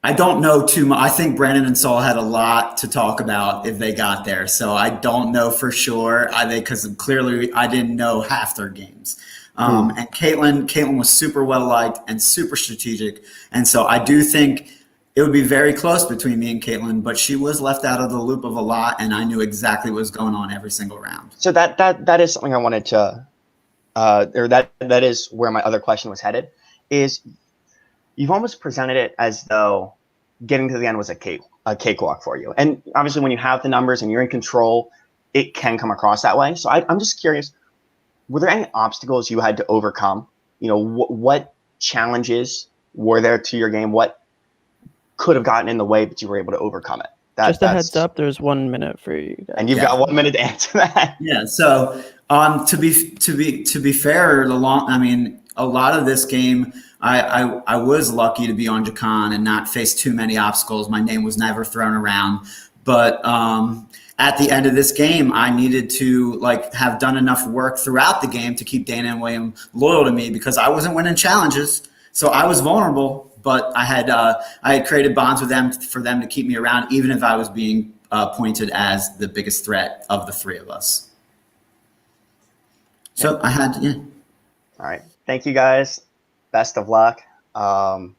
I don't know too much. I think Brandon and Saul had a lot to talk about if they got there. So I don't know for sure because clearly I didn't know half their games. And Caitlin was super well liked and super strategic. And so I do think it would be very close between me and Caitlin, but she was left out of the loop of a lot, and I knew exactly what was going on every single round. So that is something I wanted to, or that is where my other question was headed, is you've almost presented it as though getting to the end was a cakewalk for you. And obviously when you have the numbers and you're in control, it can come across that way. So I'm just curious, were there any obstacles you had to overcome? What challenges were there to your game? What could have gotten in the way, but you were able to overcome it? Just a heads up, there's 1 minute for you guys. And you've got 1 minute to answer that. Yeah. So to be fair, a lot of this game, I was lucky to be on Jakan and not face too many obstacles. My name was never thrown around, but at the end of this game, I needed to have done enough work throughout the game to keep Dana and William loyal to me because I wasn't winning challenges, so I was vulnerable. But I had created bonds with them for them to keep me around, even if I was being pointed as the biggest threat of the three of us. So I had, yeah. All right. Thank you, guys. Best of luck. And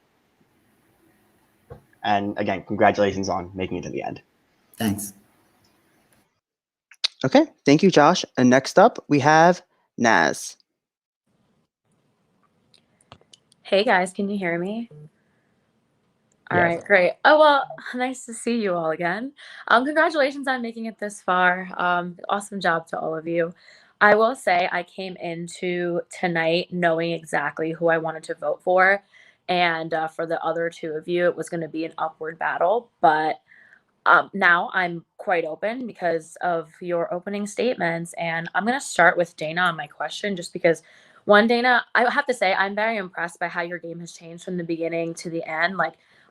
again, congratulations on making it to the end. Thanks. Okay, thank you, Josh. And next up, we have Naz. Hey guys, can you hear me? All Yes. right, great. Oh, well, nice to see you all again. Congratulations on making it this far. Awesome job to all of you. I will say I came into tonight knowing exactly who I wanted to vote for. And for the other two of you, it was going to be an upward battle. But now I'm quite open because of your opening statements. And I'm going to start with Dana on my question just because, one, Dana, I have to say I'm very impressed by how your game has changed from the beginning to the end.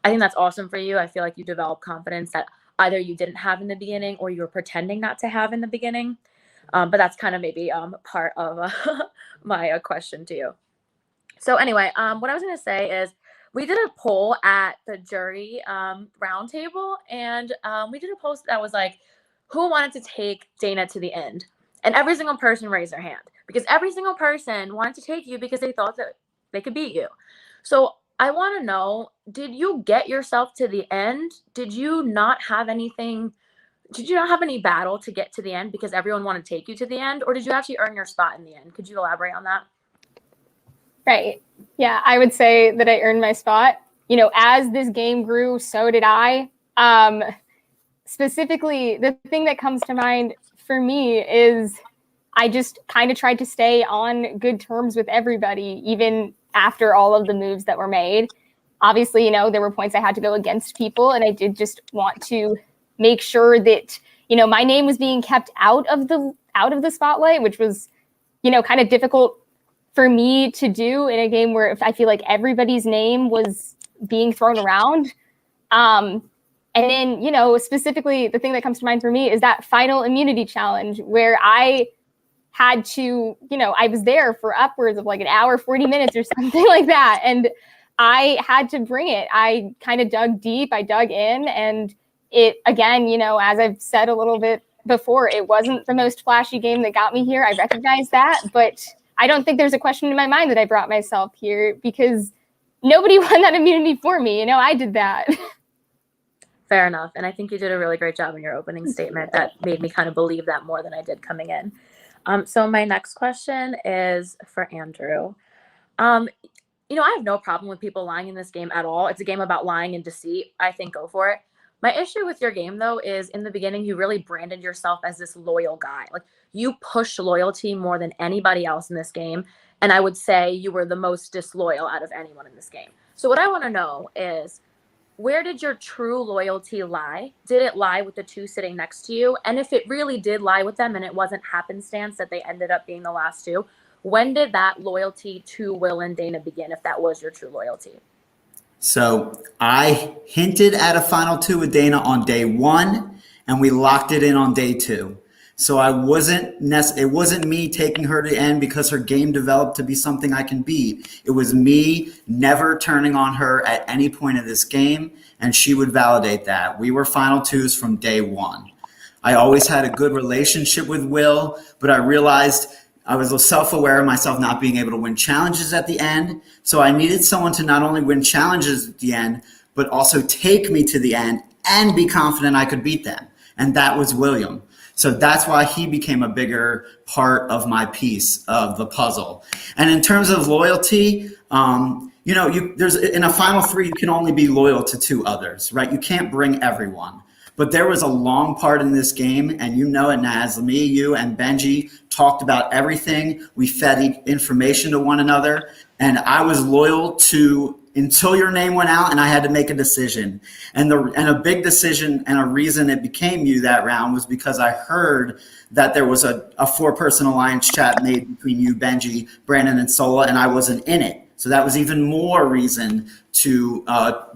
I think that's awesome for you. I feel like you developed confidence that either you didn't have in the beginning or you were pretending not to have in the beginning. But that's kind of maybe part of my question to you. So anyway, what I was going to say is we did a poll at the jury roundtable, and we did a post that was like, who wanted to take Dana to the end? And every single person raised their hand because every single person wanted to take you because they thought that they could beat you. So I want to know, did you get yourself to the end? Did you not have anything? Did you not have any battle to get to the end because everyone wanted to take you to the end? Or did you actually earn your spot in the end? Could you elaborate on that? Right. Yeah, I would say that I earned my spot. As this game grew, so did I. Specifically, the thing that comes to mind for me is I just kind of tried to stay on good terms with everybody, even after all of the moves that were made. Obviously, there were points I had to go against people, and I did just want to make sure that, my name was being kept out of the spotlight, which was, kind of difficult for me to do in a game where I feel like everybody's name was being thrown around. And then, specifically the thing that comes to mind for me is that final immunity challenge where I had to, I was there for upwards of an hour, 40 minutes or something like that. And I had to bring it. I kind of dug deep, I dug in, and it, again, as I've said a little bit before, it wasn't the most flashy game that got me here. I recognize that, but I don't think there's a question in my mind that I brought myself here because nobody won that immunity for me. I did that. Fair enough. And I think you did a really great job in your opening statement that made me kind of believe that more than I did coming in. So my next question is for Andrew. I have no problem with people lying in this game at all. It's a game about lying and deceit. I think go for it. My issue with your game, though, is in the beginning, you really branded yourself as this loyal guy. You push loyalty more than anybody else in this game. And I would say you were the most disloyal out of anyone in this game. So what I want to know is, where did your true loyalty lie? Did it lie with the two sitting next to you? And if it really did lie with them and it wasn't happenstance that they ended up being the last two, when did that loyalty to Will and Dana begin, if that was your true loyalty? So I hinted at a final two with Dana on day one, and we locked it in on day two. So it wasn't me taking her to the end because her game developed to be something I can beat. It was me never turning on her at any point of this game, and she would validate that. We were final twos from day one. I always had a good relationship with Will, but I realized I was self-aware of myself not being able to win challenges at the end. So I needed someone to not only win challenges at the end, but also take me to the end and be confident I could beat them. And that was William. So that's why he became a bigger part of my piece of the puzzle. And in terms of loyalty, there's in a final three, you can only be loyal to two others, right? You can't bring everyone. But there was a long part in this game, and you know it, Naz. Me, you, and Benji talked about everything. We fed information to one another, and I was loyal to until your name went out and I had to make a decision. And a big decision and a reason it became you that round was because I heard that there was a 4-person alliance chat made between you, Benji, Brandon, and Sola, and I wasn't in it. So that was even more reason to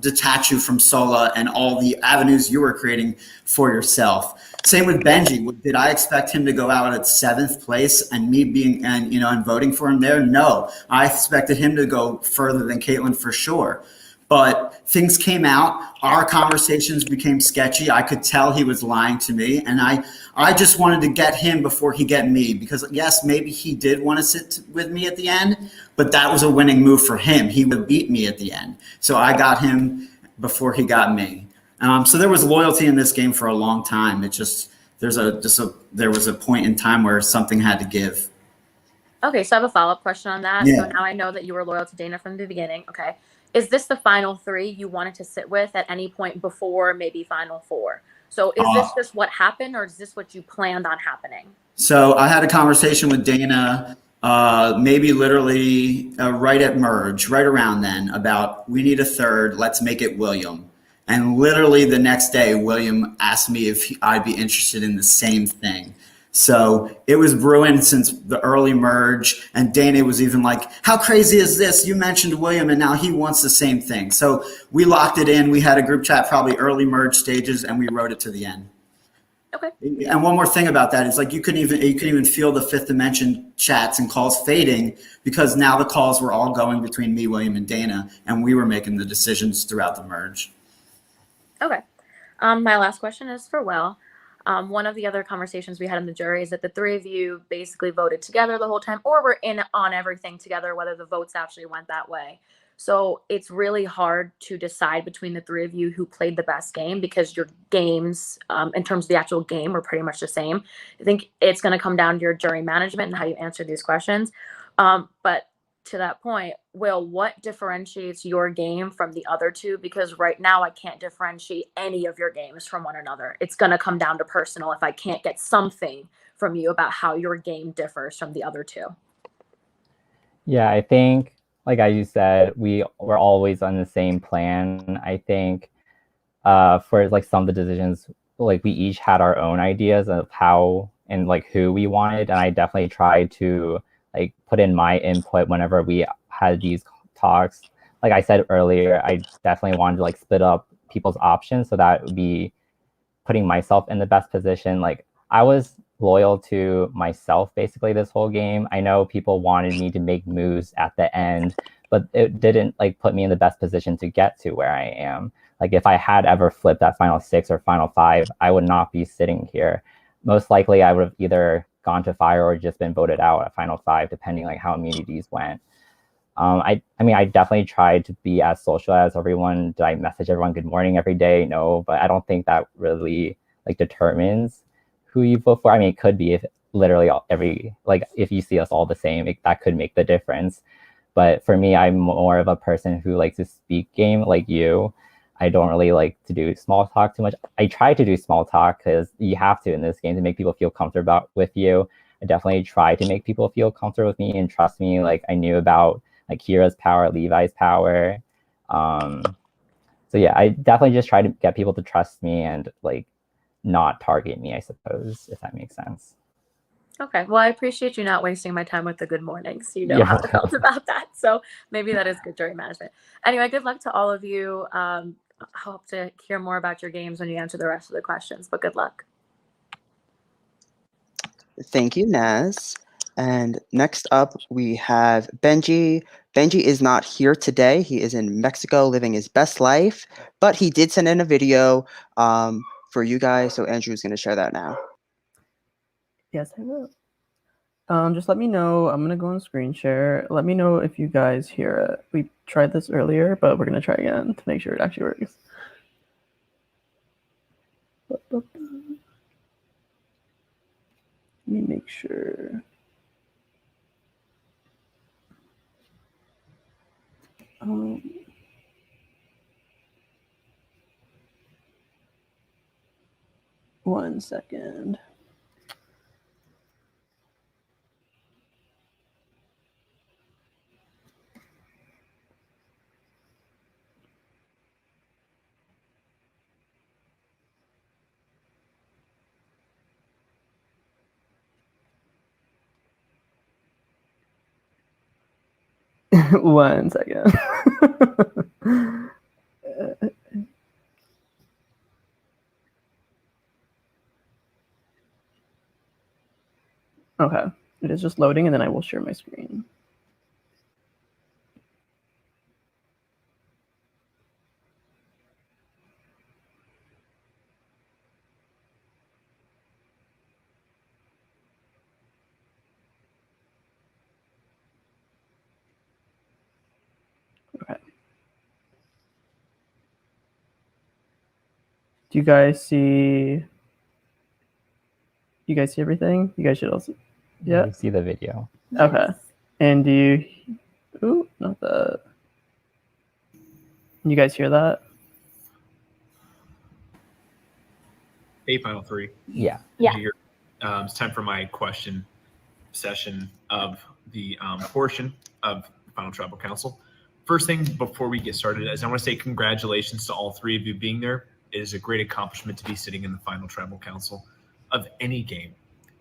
detach you from Sola and all the avenues you were creating for yourself. Same with Benji. Did I expect him to go out at 7th place and me being and voting for him there? No, I expected him to go further than Caitlyn for sure. But things came out. Our conversations became sketchy. I could tell he was lying to me, and I just wanted to get him before he get me, because yes, maybe he did want to sit with me at the end, but that was a winning move for him. He would beat me at the end, so I got him before he got me. So there was loyalty in this game for a long time. It just there was a point in time where something had to give. Okay, so I have a follow-up question on that. Yeah. So now I know that you were loyal to Dana from the beginning. Okay. Is this the final 3 you wanted to sit with at any point before maybe final 4? So is this just what happened, or is this what you planned on happening? So I had a conversation with Dana maybe literally right at merge, right around then, about we need a 3rd, let's make it William. And literally the next day, William asked me if I'd be interested in the same thing. So it was brewing since the early merge, and Dana was even like, how crazy is this? You mentioned William, and now he wants the same thing. So we locked it in. We had a group chat probably early merge stages, and we wrote it to the end. Okay. And one more thing about that is, like, you couldn't even feel the 5th dimension chats and calls fading, because now the calls were all going between me, William, and Dana, and we were making the decisions throughout the merge. Okay. My last question is for Will. One of the other conversations we had in the jury is that the 3 of you basically voted together the whole time, or were in on everything together, whether the votes actually went that way. So it's really hard to decide between the 3 of you who played the best game, because your games, in terms of the actual game, were pretty much the same. I think it's going to come down to your jury management and how you answer these questions. But to that point, Will, what differentiates your game from the other 2? Because right now I can't differentiate any of your games from one another. It's going to come down to personal if I can't get something from you about how your game differs from the other 2. Yeah, I think, like as you said, we were always on the same plan. I think for like some of the decisions, like we each had our own ideas of how and like who we wanted, and I definitely tried to like put in my input whenever we had these talks. Like I said earlier, I definitely wanted to like split up people's options, so that would be putting myself in the best position. Like I was loyal to myself basically this whole game. I know people wanted me to make moves at the end, but it didn't like put me in the best position to get to where I am. Like if I had ever flipped that final 6 or final 5, I would not be sitting here. Most likely I would have either gone to fire or just been voted out at final 5, depending like how immunities went. I mean, I definitely tried to be as social as everyone. Did I message everyone good morning every day? No, but I don't think that really like determines who you vote for. I mean, it could be if literally if you see us all the same, that could make the difference. But for me, I'm more of a person who likes to speak game like you. I don't really like to do small talk too much. I try to do small talk because you have to in this game to make people feel comfortable with you. I definitely try to make people feel comfortable with me and trust me. Like I knew about like Kira's power, Levi's power. So yeah, I definitely just try to get people to trust me and like not target me, I suppose, if that makes sense. Okay. Well, I appreciate you not wasting my time with the good mornings. You know You're how I welcome. felt about that. So maybe that is good jury management. Anyway, good luck to all of you. I hope to hear more about your games when you answer the rest of the questions, but good luck. Thank you, Naz. And next up, we have Benji. Benji is not here today. He is in Mexico living his best life, but he did send in a video for you guys. So Andrew's going to share that now. Yes, I will. Just let me know. I'm going to go on screen share. Let me know if you guys hear it. We tried this earlier, but we're going to try again to make sure it actually works. Let me make sure. 1 second. One second. Okay, it is just loading, and then I will share my screen. Okay. Do you guys see? You guys see everything? You guys should also. Yeah. You see the video. Okay. And do you? Ooh, not that. You guys hear that? Hey, Final Three. Yeah. Yeah. It's time for my question session of the portion of the Final Tribal Council. First thing before we get started is I want to say congratulations to all three of you being there. It is a great accomplishment to be sitting in the Final Tribal Council of any game,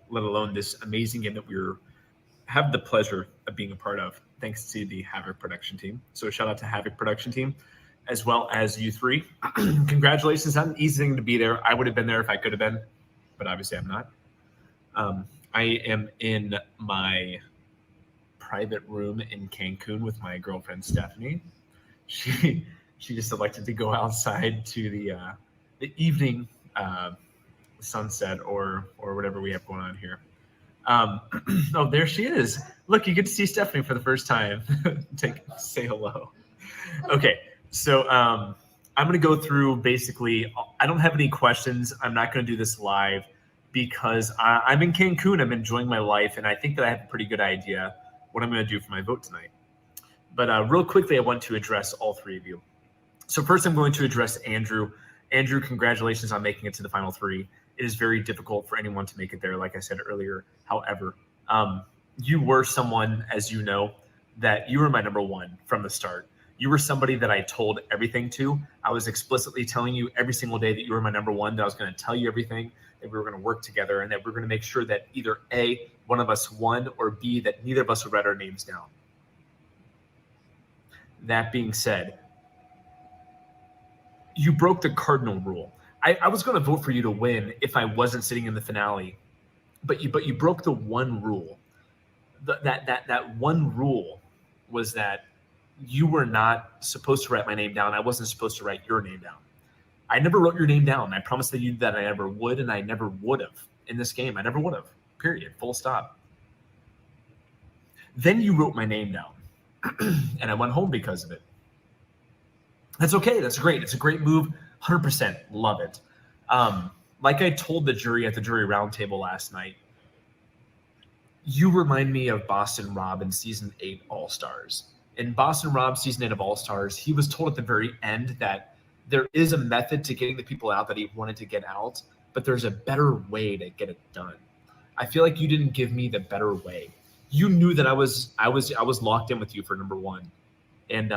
let alone this amazing game that have the pleasure of being a part of, thanks to the HAVOC production team. So shout out to HAVOC production team, as well as you three. Congratulations, not an easy thing to be there. I would have been there if I could have been, but obviously I'm not. I am in my private room in Cancun with my girlfriend Stephanie. She just elected to go outside to the evening sunset or whatever we have going on here. Oh, there she is. Look, you get to see Stephanie for the first time. Say hello. Okay, so I'm going to go through basically. I don't have any questions. I'm not going to do this live because I'm in Cancun. I'm enjoying my life, and I think that I have a pretty good idea what I'm going to do for my vote tonight. But real quickly, I want to address all three of you. So first, I'm going to address Andrew. Andrew, congratulations on making it to the final three. It is very difficult for anyone to make it there, like I said earlier. However, you were someone, as you know, that you were my number one from the start. You were somebody that I told everything to. I was explicitly telling you every single day that you were my number one, that I was going to tell you everything, that we were going to work together, and that we were going to make sure that either A, one of us won, or B, that neither of us would write our names down. That being said, you broke the cardinal rule. I was going to vote for you to win if I wasn't sitting in the finale, but you broke the one rule. That one rule was that you were not supposed to write my name down. I wasn't supposed to write your name down. I never wrote your name down. I promised that you that I never would, and I never would have in this game. I never would have. Period. Full stop. Then you wrote my name down, and I went home because of it. That's okay. That's great. It's a great move. 100% love it. Like I told the jury at the jury roundtable last night, you remind me of Boston Rob in season 8 All-Stars. In Boston Rob season 8 of All-Stars, he was told at the very end that there is a method to getting the people out that he wanted to get out, but there's a better way to get it done. I feel like you didn't give me the better way. You knew that I was locked in with you for number one. And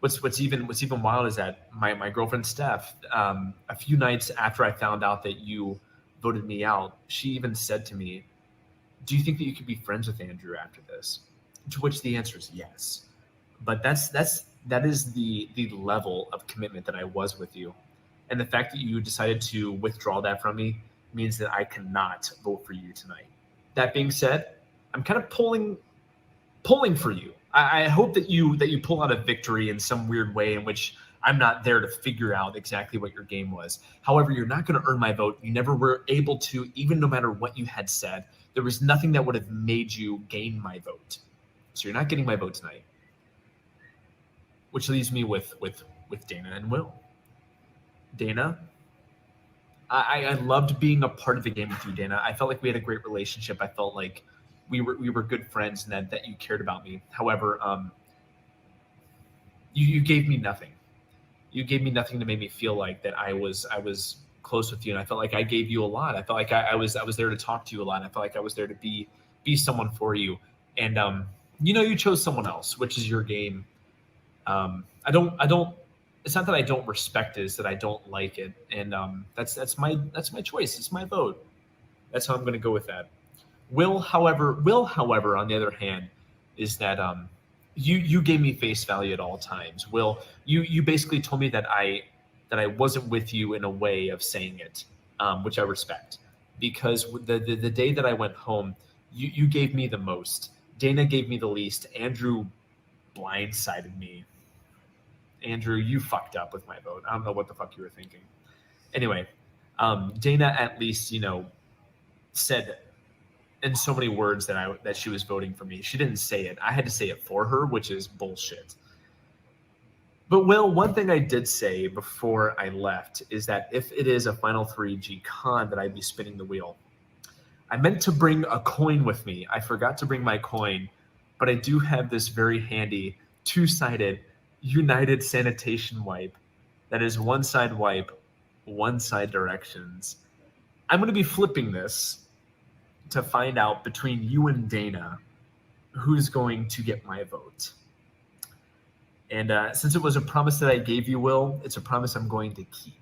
what's even wild is that my girlfriend Steph, a few nights after I found out that you voted me out, she even said to me, "Do you think that you could be friends with Andrew after this?" To which the answer is yes. But that is the level of commitment that I was with you. And the fact that you decided to withdraw that from me means that I cannot vote for you tonight. That being said, I'm kind of pulling for you. I hope that you pull out a victory in some weird way in which I'm not there to figure out exactly what your game was. However, you're not going to earn my vote. You never were able to, even no matter what you had said. There was nothing that would have made you gain my vote. So you're not getting my vote tonight. Which leaves me with Dana and Will. Dana, I loved being a part of the game with you, Dana. I felt like we had a great relationship. I felt like we were good friends and that you cared about me. However, you gave me nothing. You gave me nothing to make me feel like that I was close with you, and I felt like I gave you a lot. I felt like I was there to talk to you a lot. I felt like I was there to be someone for you. And you chose someone else, which is your game. I don't. It's not that I don't respect it; it's that I don't like it, and that's my choice. It's my vote. That's how I'm going to go with that. Will, however, on the other hand, is that you gave me face value at all times. Will, you basically told me that I wasn't with you in a way of saying it, which I respect, because the day that I went home, you gave me the most. Dana gave me the least. Andrew blindsided me. Andrew, you fucked up with my vote. I don't know what the fuck you were thinking. Anyway, Dana at least, said in so many words that she was voting for me. She didn't say it. I had to say it for her, which is bullshit. But Will, one thing I did say before I left is that if it is a Final 3G con, that I'd be spinning the wheel. I meant to bring a coin with me. I forgot to bring my coin, but I do have this very handy two-sided United Sanitation wipe that is one side wipe, one side directions. I'm going to be flipping this to find out between you and Dana who's going to get my vote. And since it was a promise that I gave you, Will, it's a promise I'm going to keep.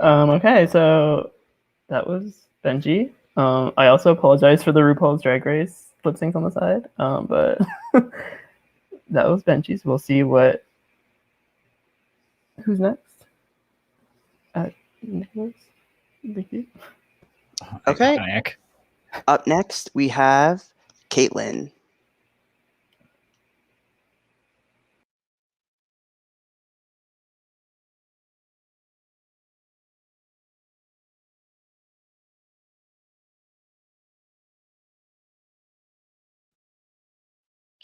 Okay, so that was Benji. I also apologize for the RuPaul's Drag Race lip syncs on the side, but that was Benji's. We'll see who's next. Nicholas? Vicky? Okay. Iconic. Up next, we have Caitlin.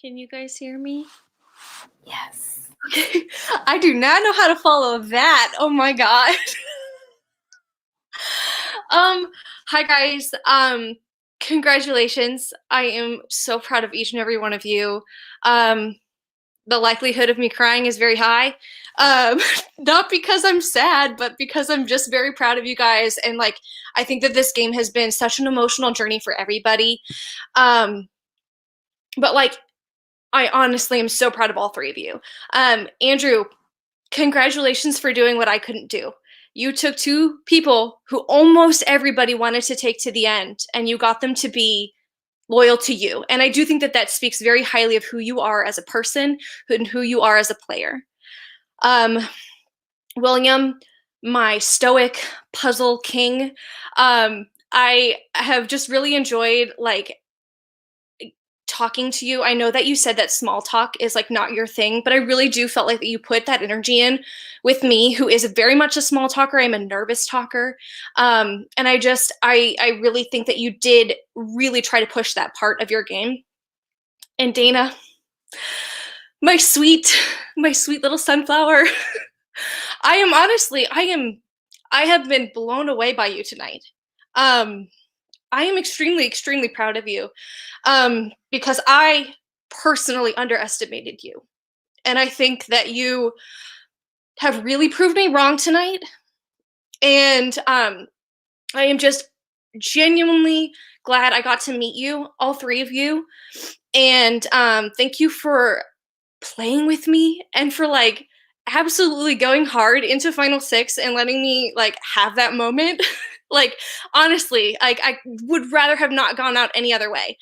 Can you guys hear me? Yes. Okay. I do not know how to follow that. Oh my god. Hi guys. Congratulations. I am so proud of each and every one of you. The likelihood of me crying is very high. Not because I'm sad, but because I'm just very proud of you guys. And like, I think that this game has been such an emotional journey for everybody. But like, I honestly am so proud of all three of you. Andrew, congratulations for doing what I couldn't do. You took two people who almost everybody wanted to take to the end, and you got them to be loyal to you. And I do think that that speaks very highly of who you are as a person and who you are as a player. William, my stoic puzzle king, I have just really enjoyed like talking to you. I know that you said that small talk is like not your thing, but I really do felt like that you put that energy in with me, who is very much a small talker. I'm a nervous talker. And I really think that you did really try to push that part of your game. And Dana, my sweet little sunflower. I have been blown away by you tonight. I am extremely, extremely proud of you because I personally underestimated you. And I think that you have really proved me wrong tonight. And I am just genuinely glad I got to meet you, all three of you. And thank you for playing with me and for like absolutely going hard into Final Six and letting me like have that moment. Like honestly, like I would rather have not gone out any other way.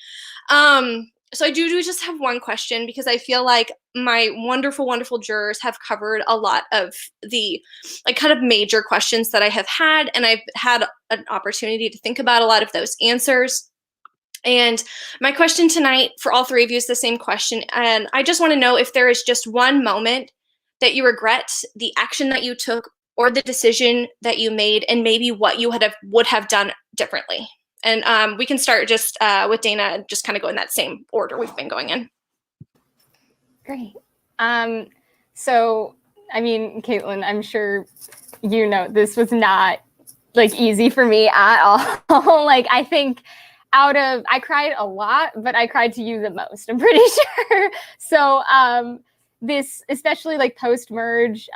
So I do just have one question because I feel like my wonderful, wonderful jurors have covered a lot of the like kind of major questions that I have had, and I've had an opportunity to think about a lot of those answers. And my question tonight for all three of you is the same question. And I just want to know if there is just one moment that you regret the action that you took or the decision that you made, and maybe what you would have done differently. And we can start just with Dana and just kind of go in that same order we've been going in. Great. So, I mean, Caitlin, I'm sure you know this was not like easy for me at all. Like I think I cried a lot, but I cried to you the most, I'm pretty sure. So this, especially like post merge,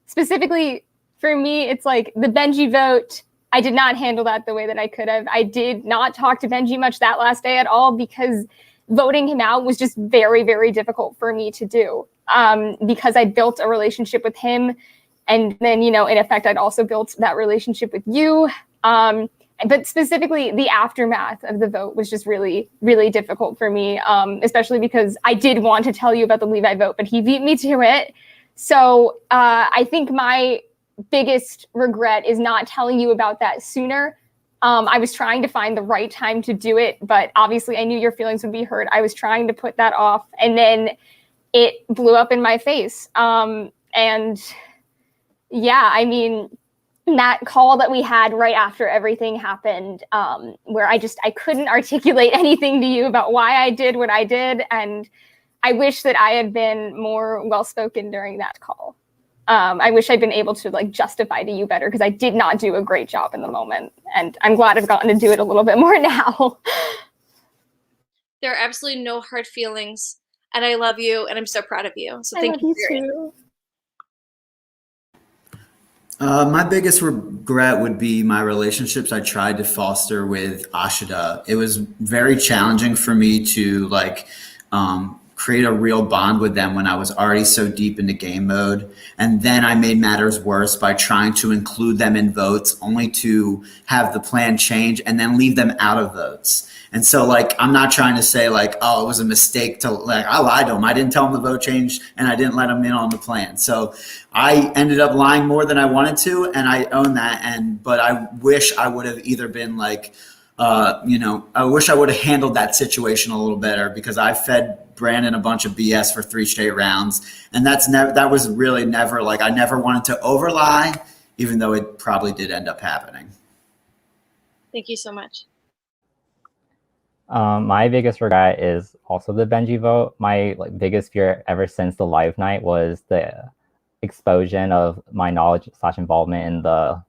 specifically for me, it's like the Benji vote. I did not handle that the way that I could have. I did not talk to Benji much that last day at all because voting him out was just very, very difficult for me to do, because I built a relationship with him. And then, in effect, I'd also built that relationship with you. But specifically, the aftermath of the vote was just really, really difficult for me, especially because I did want to tell you about the Levi vote, but he beat me to it. So I think my biggest regret is not telling you about that sooner. I was trying to find the right time to do it, but obviously I knew your feelings would be hurt. I was trying to put that off, and then it blew up in my face. And yeah, I mean, that call that we had right after everything happened, where I couldn't articulate anything to you about why I did what I did. And I wish that I had been more well-spoken during that call. I wish I'd been able to like justify to you better because I did not do a great job in the moment. And I'm glad I've gotten to do it a little bit more now. There are absolutely no hard feelings, and I love you, and I'm so proud of you. So thank you for your too. My biggest regret would be my relationships I tried to foster with Ashida. It was very challenging for me to create a real bond with them when I was already so deep into game mode. And then I made matters worse by trying to include them in votes only to have the plan change and then leave them out of votes. And so I'm not trying to say oh, it was a mistake to I lied to them. I didn't tell them the vote changed and I didn't let them in on the plan. So I ended up lying more than I wanted to, and I own that. But I wish I would have either been I wish I would have handled that situation a little better because I fed Brandon a bunch of BS for 3 straight rounds. And that was really never I never wanted to over lie, even though it probably did end up happening. Thank you so much. My biggest regret is also the Benji vote. My biggest fear ever since the live night was the exposure of my knowledge / involvement in the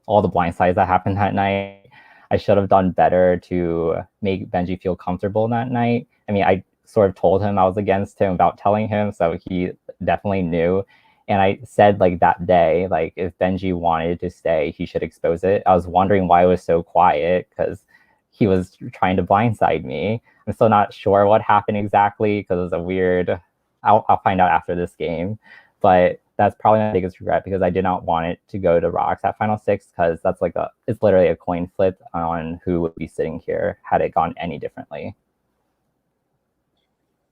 all the blindsides that happened that night. I should have done better to make Benji feel comfortable that night. I mean, I sort of told him I was against him without telling him, so he definitely knew. And I said that day, if Benji wanted to stay, he should expose it. I was wondering why it was so quiet because he was trying to blindside me. I'm still not sure what happened exactly because it was a weird. I'll find out after this game, but that's probably my biggest regret because I did not want it to go to Rocks at Final 6 because that's it's literally a coin flip on who would be sitting here had it gone any differently.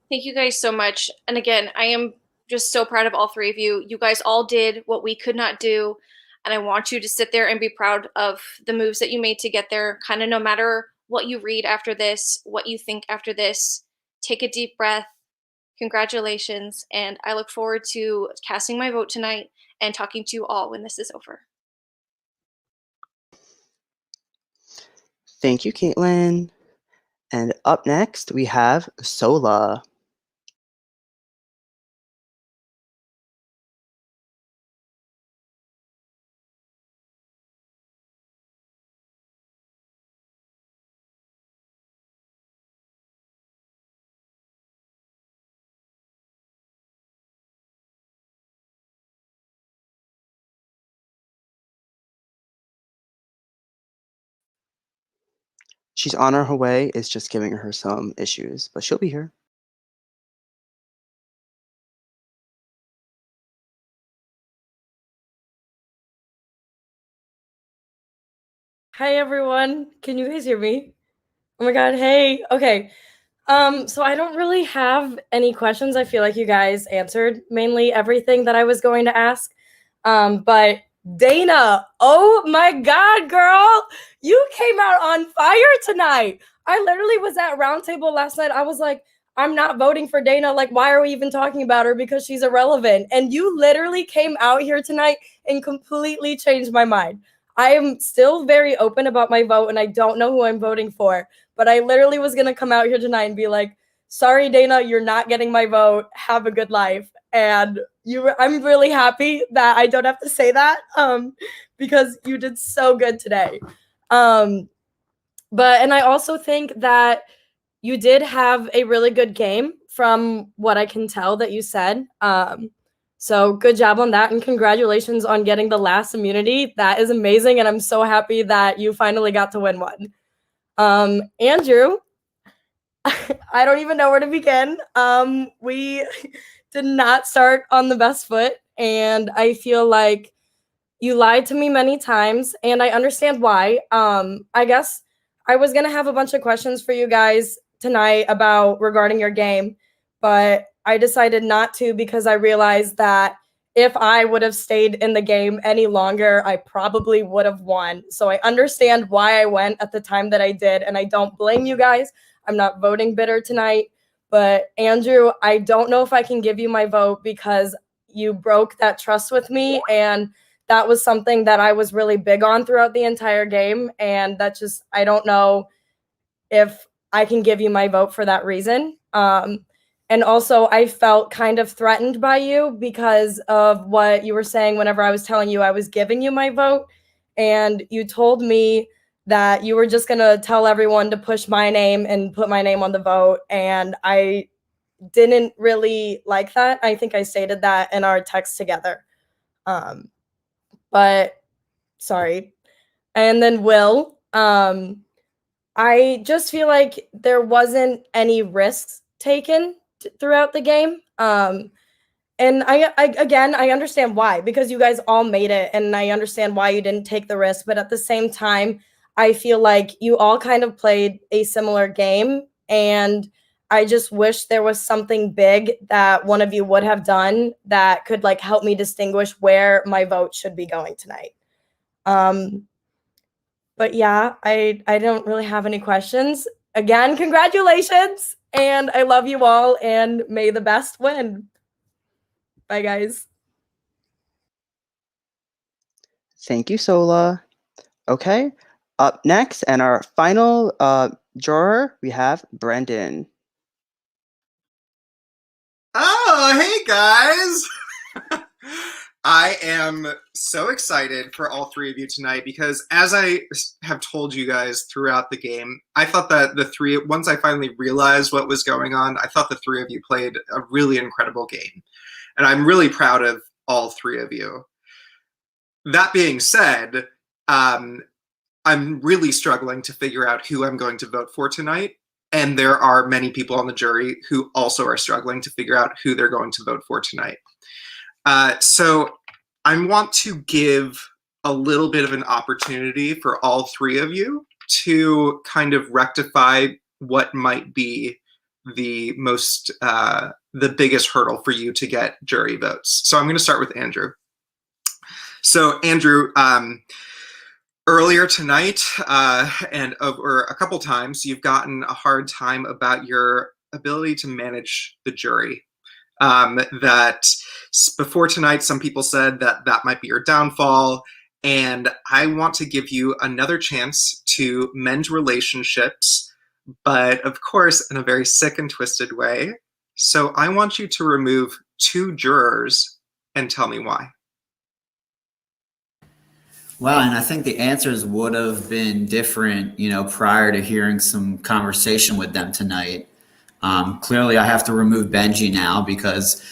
Thank you guys so much. And again, I am just so proud of all 3 of you. You guys all did what we could not do. And I want you to sit there and be proud of the moves that you made to get there. Kind of no matter what you read after this, what you think after this, take a deep breath. Congratulations. And I look forward to casting my vote tonight and talking to you all when this is over. Thank you, Caitlin. And up next, we have Sola. She's on her way. It's just giving her some issues, but she'll be here. Hi everyone. Can you guys hear me? Oh my god, hey. Okay. So I don't really have any questions. I feel like you guys answered mainly everything that I was going to ask. But Dana, oh my god, girl, you came out on fire tonight. I literally was at Roundtable last night. I was like, I'm not voting for Dana. Like, why are we even talking about her? Because she's irrelevant. And you literally came out here tonight and completely changed my mind. I am still very open about my vote, and I don't know who I'm voting for. But I literally was going to come out here tonight and be like, sorry, Dana, you're not getting my vote. Have a good life. and I'm really happy that I don't have to say that because you did so good today. And I also think that you did have a really good game from what I can tell that you said. So good job on that, and congratulations on getting the last immunity. That is amazing, and I'm so happy that you finally got to win one. Andrew, I don't even know where to begin. We did not start on the best foot, and I feel like you lied to me many times, and I understand why. I guess I was gonna have a bunch of questions for you guys tonight regarding your game, but I decided not to because I realized that if I would have stayed in the game any longer, I probably would have won. So I understand why I went at the time that I did, and I don't blame you guys. I'm not voting bitter tonight. But Andrew, I don't know if I can give you my vote because you broke that trust with me, and that was something that I was really big on throughout the entire game. And I don't know if I can give you my vote for that reason. And also, I felt kind of threatened by you because of what you were saying whenever I was telling you I was giving you my vote. And you told me that you were just going to tell everyone to push my name and put my name on the vote. And I didn't really like that. I think I stated that in our text together. But sorry. And then Will, I just feel like there wasn't any risks taken throughout the game. And I understand why, because you guys all made it, and I understand why you didn't take the risk. But at the same time, I feel like you all kind of played a similar game, and I just wish there was something big that one of you would have done that could like help me distinguish where my vote should be going tonight. But yeah, I don't really have any questions. Again, congratulations, and I love you all, and may the best win. Bye, guys. Thank you, Sola. Okay, up next, and our final juror, we have Brendan. Oh, hey guys! I am so excited for all three of you tonight because, as I have told you guys throughout the game, I thought that once I finally realized what was going on, I thought the three of you played a really incredible game. And I'm really proud of all three of you. That being said, I'm really struggling to figure out who I'm going to vote for tonight. And there are many people on the jury who also are struggling to figure out who they're going to vote for tonight. So I want to give a little bit of an opportunity for all three of you to kind of rectify what might be the biggest hurdle for you to get jury votes. So I'm going to start with Andrew. So Andrew, earlier tonight and over a couple times, you've gotten a hard time about your ability to manage the jury. That before tonight, some people said that might be your downfall, and I want to give you another chance to mend relationships, but of course in a very sick and twisted way. So I want you to remove 2 jurors and tell me why. Wow, and I think the answers would have been different, prior to hearing some conversation with them tonight. Clearly, I have to remove Benji now because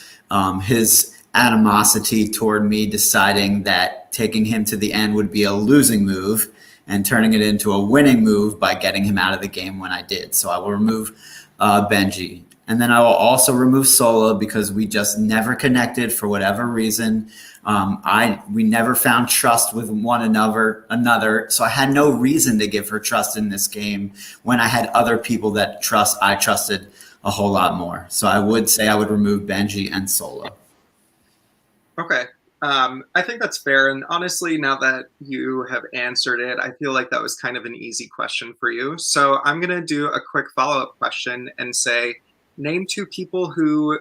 his animosity toward me deciding that taking him to the end would be a losing move and turning it into a winning move by getting him out of the game when I did. So I will remove Benji. And then I will also remove Sola because we just never connected for whatever reason. We never found trust with one another. So I had no reason to give her trust in this game when I had other people that I trusted a whole lot more. So I would say I would remove Benji and Sola. Okay. I think that's fair. And honestly, now that you have answered it, I feel like that was kind of an easy question for you. So I'm going to do a quick follow-up question and say, name 2 people who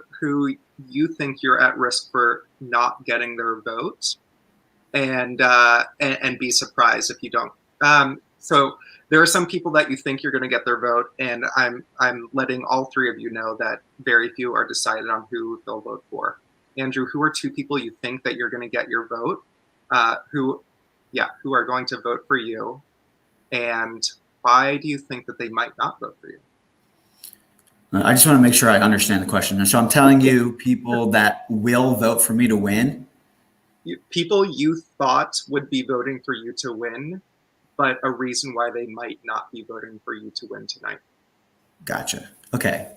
you think you're at risk for not getting their vote, and be surprised if you don't. So there are some people that you think you're going to get their vote, and I'm letting all 3 of you know that very few are decided on who they'll vote for. Andrew, who are two people you think that you're going to get your vote? Who are going to vote for you, and why do you think that they might not vote for you? I just want to make sure I understand the question. So I'm telling you people that will vote for me to win. People you thought would be voting for you to win, but a reason why they might not be voting for you to win tonight. Gotcha. Okay.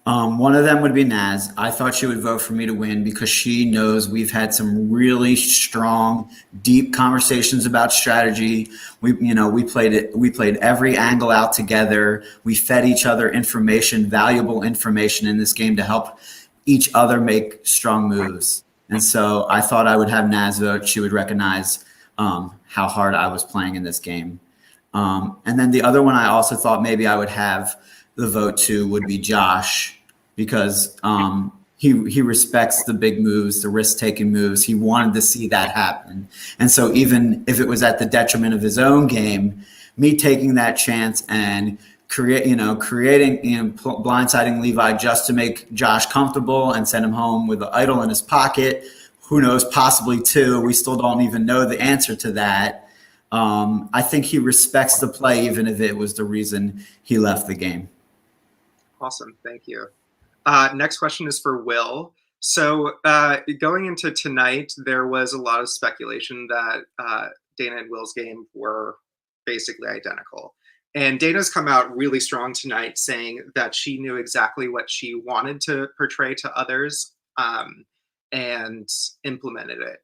One of them would be Naz. I thought she would vote for me to win because she knows we've had some really strong, deep conversations about strategy. We played every angle out together. We fed each other information, valuable information in this game to help each other make strong moves. And so I thought I would have Naz vote. She would recognize how hard I was playing in this game. And then the other one I also thought maybe I would have the vote to would be Josh, because he respects the big moves, the risk-taking moves. He wanted to see that happen. And so even if it was at the detriment of his own game, me taking that chance and creating, blindsiding Levi just to make Josh comfortable and send him home with an idol in his pocket, who knows, possibly two. We still don't even know the answer to that. I think he respects the play, even if it was the reason he left the game. Awesome. Thank you. Next question is for Will. So going into tonight, there was a lot of speculation that Dana and Will's game were basically identical. And Dana's come out really strong tonight, saying that she knew exactly what she wanted to portray to others and implemented it.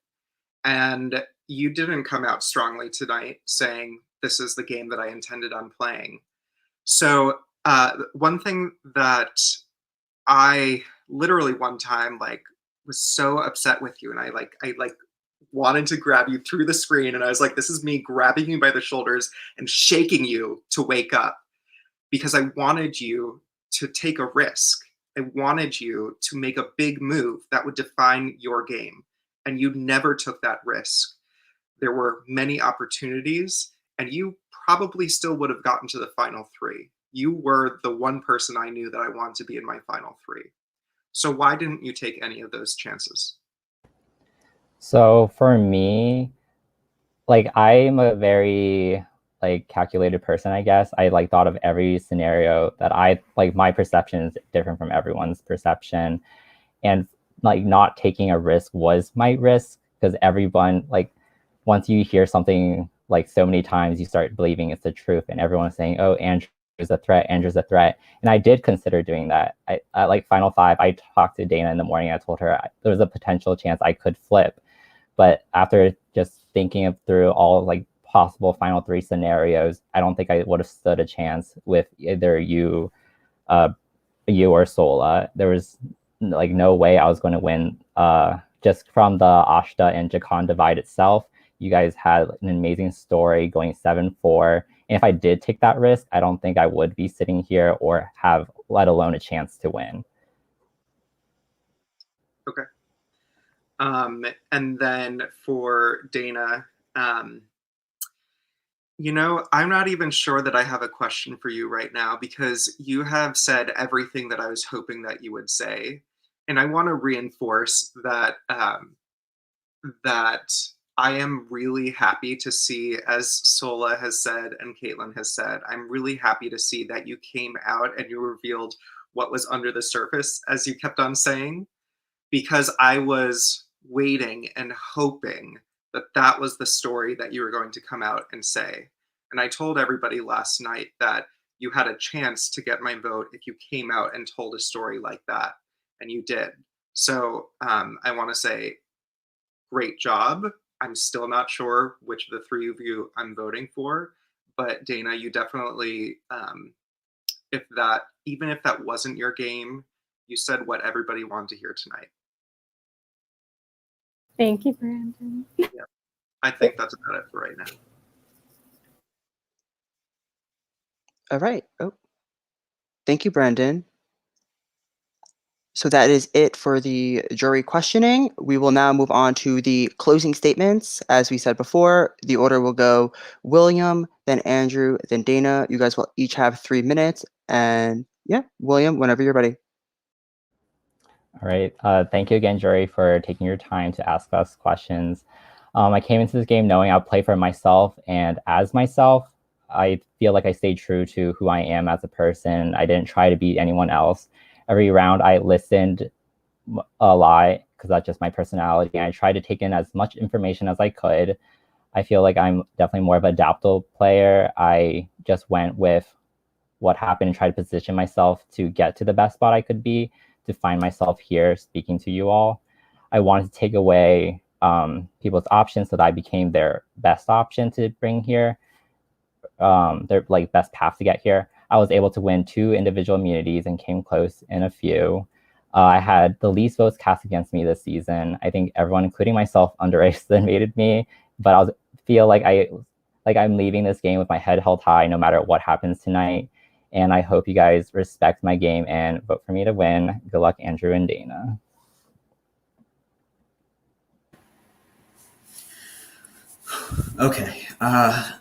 And you didn't come out strongly tonight saying, this is the game that I intended on playing. So one thing that I literally one time was so upset with you, and I wanted to grab you through the screen, and I was like, this is me grabbing you by the shoulders and shaking you to wake up, because I wanted you to take a risk. I wanted you to make a big move that would define your game, and you never took that risk. There were many opportunities, and you probably still would have gotten to the final three. You were the one person I knew that I wanted to be in my final three. So why didn't you take any of those chances? So for me, I'm a very calculated person, I guess. I thought of every scenario that my perception is different from everyone's perception. And not taking a risk was my risk, because everyone, once you hear something so many times, you start believing it's the truth, and everyone's saying, oh, Andrew's a threat, Andrew's a threat. And I did consider doing that. At Final Five, I talked to Dana in the morning. I told her there was a potential chance I could flip. But after just thinking through all possible final three scenarios, I don't think I would have stood a chance with either you or Sola. There was no way I was going to win. Just from the Ashta and Jakan divide itself, you guys had an amazing story going 7-4. And if I did take that risk, I don't think I would be sitting here or have, let alone a chance to win. Okay. And then for Dana, I'm not even sure that I have a question for you right now, because you have said everything that I was hoping that you would say. And I want to reinforce that that I am really happy to see, as Sola has said and Caitlin has said, I'm really happy to see that you came out and you revealed what was under the surface, as you kept on saying, because I was waiting and hoping that that was the story that you were going to come out and say. And I told everybody last night that you had a chance to get my vote if you came out and told a story like that, and you did. So I want to say, great job. I'm still not sure which of the three of you I'm voting for, but Dana, you definitely, even if that wasn't your game, you said what everybody wanted to hear tonight. Thank you, Brandon. Yeah, I think that's about it for right now. All right. Oh, thank you, Brandon. So that is it for the jury questioning. We will now move on to the closing statements. As we said before, the order will go William, then Andrew, then Dana. You guys will each have 3 minutes. And yeah, William, whenever you're ready. All right. Thank you again, jury, for taking your time to ask us questions. I came into this game knowing I'll play for myself, and as myself, I feel like I stayed true to who I am as a person. I didn't try to beat anyone else. Every round, I listened a lot because that's just my personality. And I tried to take in as much information as I could. I feel like I'm definitely more of an adaptable player. I just went with what happened and tried to position myself to get to the best spot I could be, to find myself here speaking to you all. I wanted to take away people's options so that I became their best option to bring here, their like best path to get here. I was able to win 2 individual immunities and came close in a few. I had the least votes cast against me this season. I think everyone, including myself, underestimated me, but I feel like I'm leaving this game with my head held high no matter what happens tonight. And I hope you guys respect my game and vote for me to win. Good luck, Andrew and Dana. Okay. I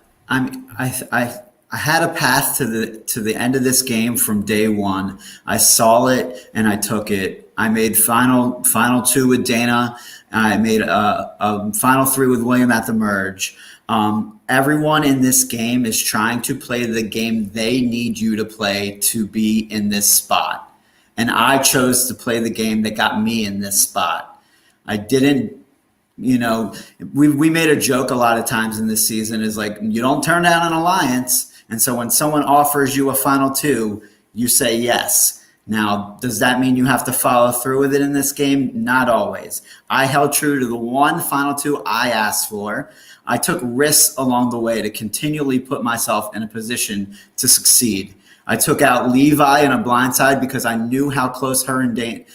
had a path to the end of this game from day one. I saw it and I took it. I made final 2 with Dana. I made a final 3 with William at the merge. Everyone in this game is trying to play the game they need you to play to be in this spot. And I chose to play the game that got me in this spot. I didn't, we made a joke a lot of times in this season is like, you don't turn down an alliance. And so when someone offers you a final 2, you say yes. Now, does that mean you have to follow through with it in this game? Not always. I held true to the one final 2 I asked for. I took risks along the way to continually put myself in a position to succeed. I took out Levi in a blindside because I knew how close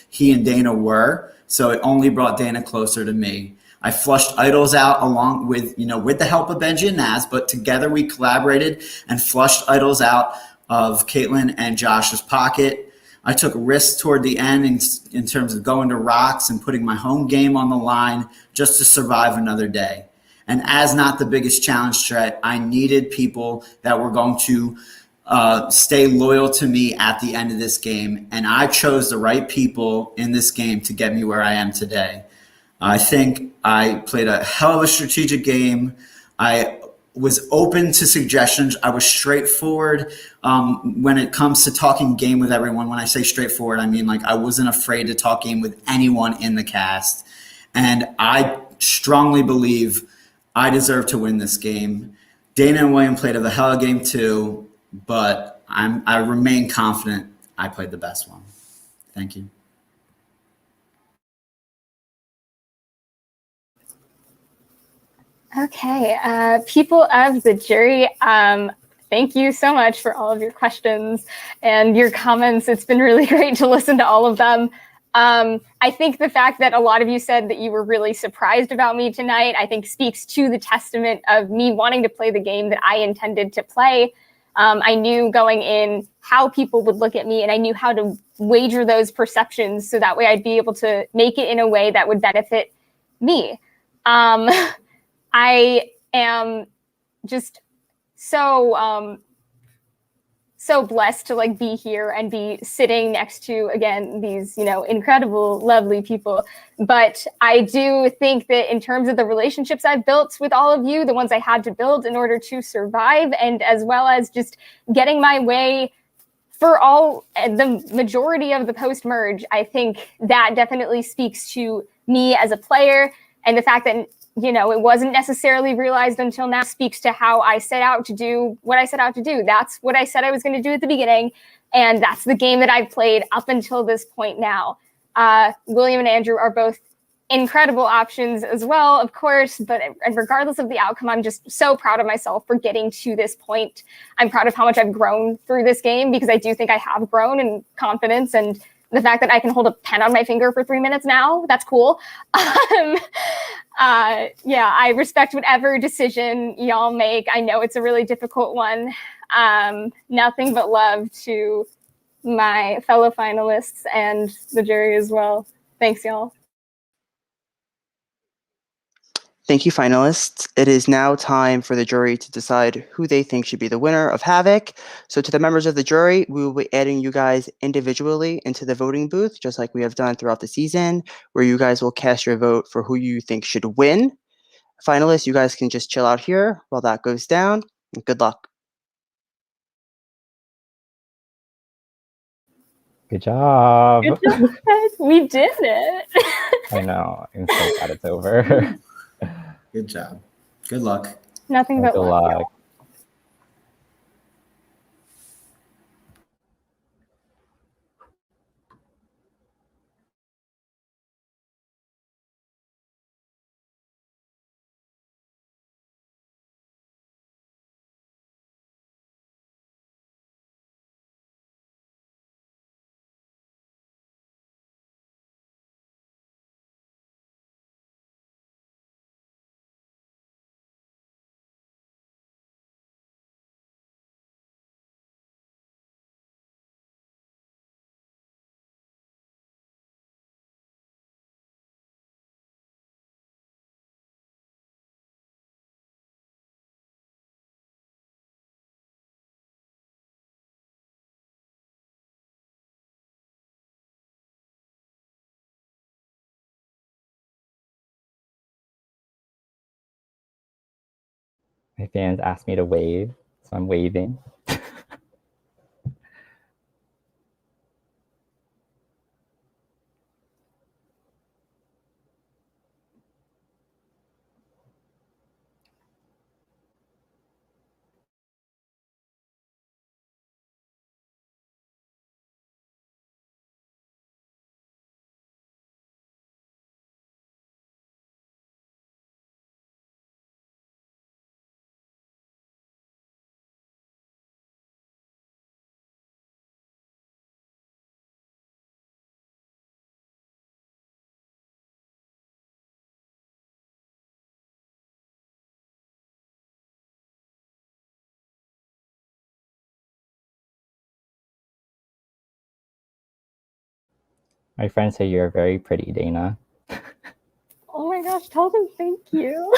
he and Dana were, so it only brought Dana closer to me. I flushed idols out along with the help of Benji and Naz, but together we collaborated and flushed idols out of Caitlin and Josh's pocket. I took risks toward the end in terms of going to rocks and putting my home game on the line just to survive another day. And as not the biggest challenge threat, I needed people that were going to stay loyal to me at the end of this game. And I chose the right people in this game to get me where I am today. I think I played a hell of a strategic game. I was open to suggestions. I was straightforward when it comes to talking game with everyone. When I say straightforward, I mean like I wasn't afraid to talk game with anyone in the cast. And I strongly believe I deserve to win this game. Dana and William played a hell of a game too, but I remain confident I played the best one. Thank you. Okay, people of the jury, thank you so much for all of your questions and your comments. It's been really great to listen to all of them. I think the fact that a lot of you said that you were really surprised about me tonight, I think speaks to the testament of me wanting to play the game that I intended to play. I knew going in how people would look at me, and I knew how to wager those perceptions so that way I'd be able to make it in a way that would benefit me. I am just so blessed to like be here and be sitting next to, again, these, incredible, lovely people. But I do think that in terms of the relationships I've built with all of you, the ones I had to build in order to survive, and as well as just getting my way for the majority of the post-merge, I think that definitely speaks to me as a player, and the fact that it wasn't necessarily realized until now speaks to how I set out to do what I set out to do. That's what I said I was going to do at the beginning, and that's the game that I've played up until this point now. William and Andrew are both incredible options as well, of course, and regardless of the outcome, I'm just so proud of myself for getting to this point. I'm proud of how much I've grown through this game, because I do think I have grown in confidence, and the fact that I can hold a pen on my finger for 3 minutes now, that's cool. Yeah, I respect whatever decision y'all make. I know it's a really difficult one. Nothing but love to my fellow finalists and the jury as well. Thanks, y'all. Thank you, finalists. It is now time for the jury to decide who they think should be the winner of HAVOC. So to the members of the jury, we will be adding you guys individually into the voting booth, just like we have done throughout the season, where you guys will cast your vote for who you think should win. Finalists, you guys can just chill out here while that goes down. Good luck. Good job. Good job, guys. We did it. I know. I'm so glad it's over. Good job. Good luck. Nothing but Good luck. luck. My fans asked me to wave, so I'm waving. My friends say you're very pretty, Dana. Oh my gosh, tell them thank you.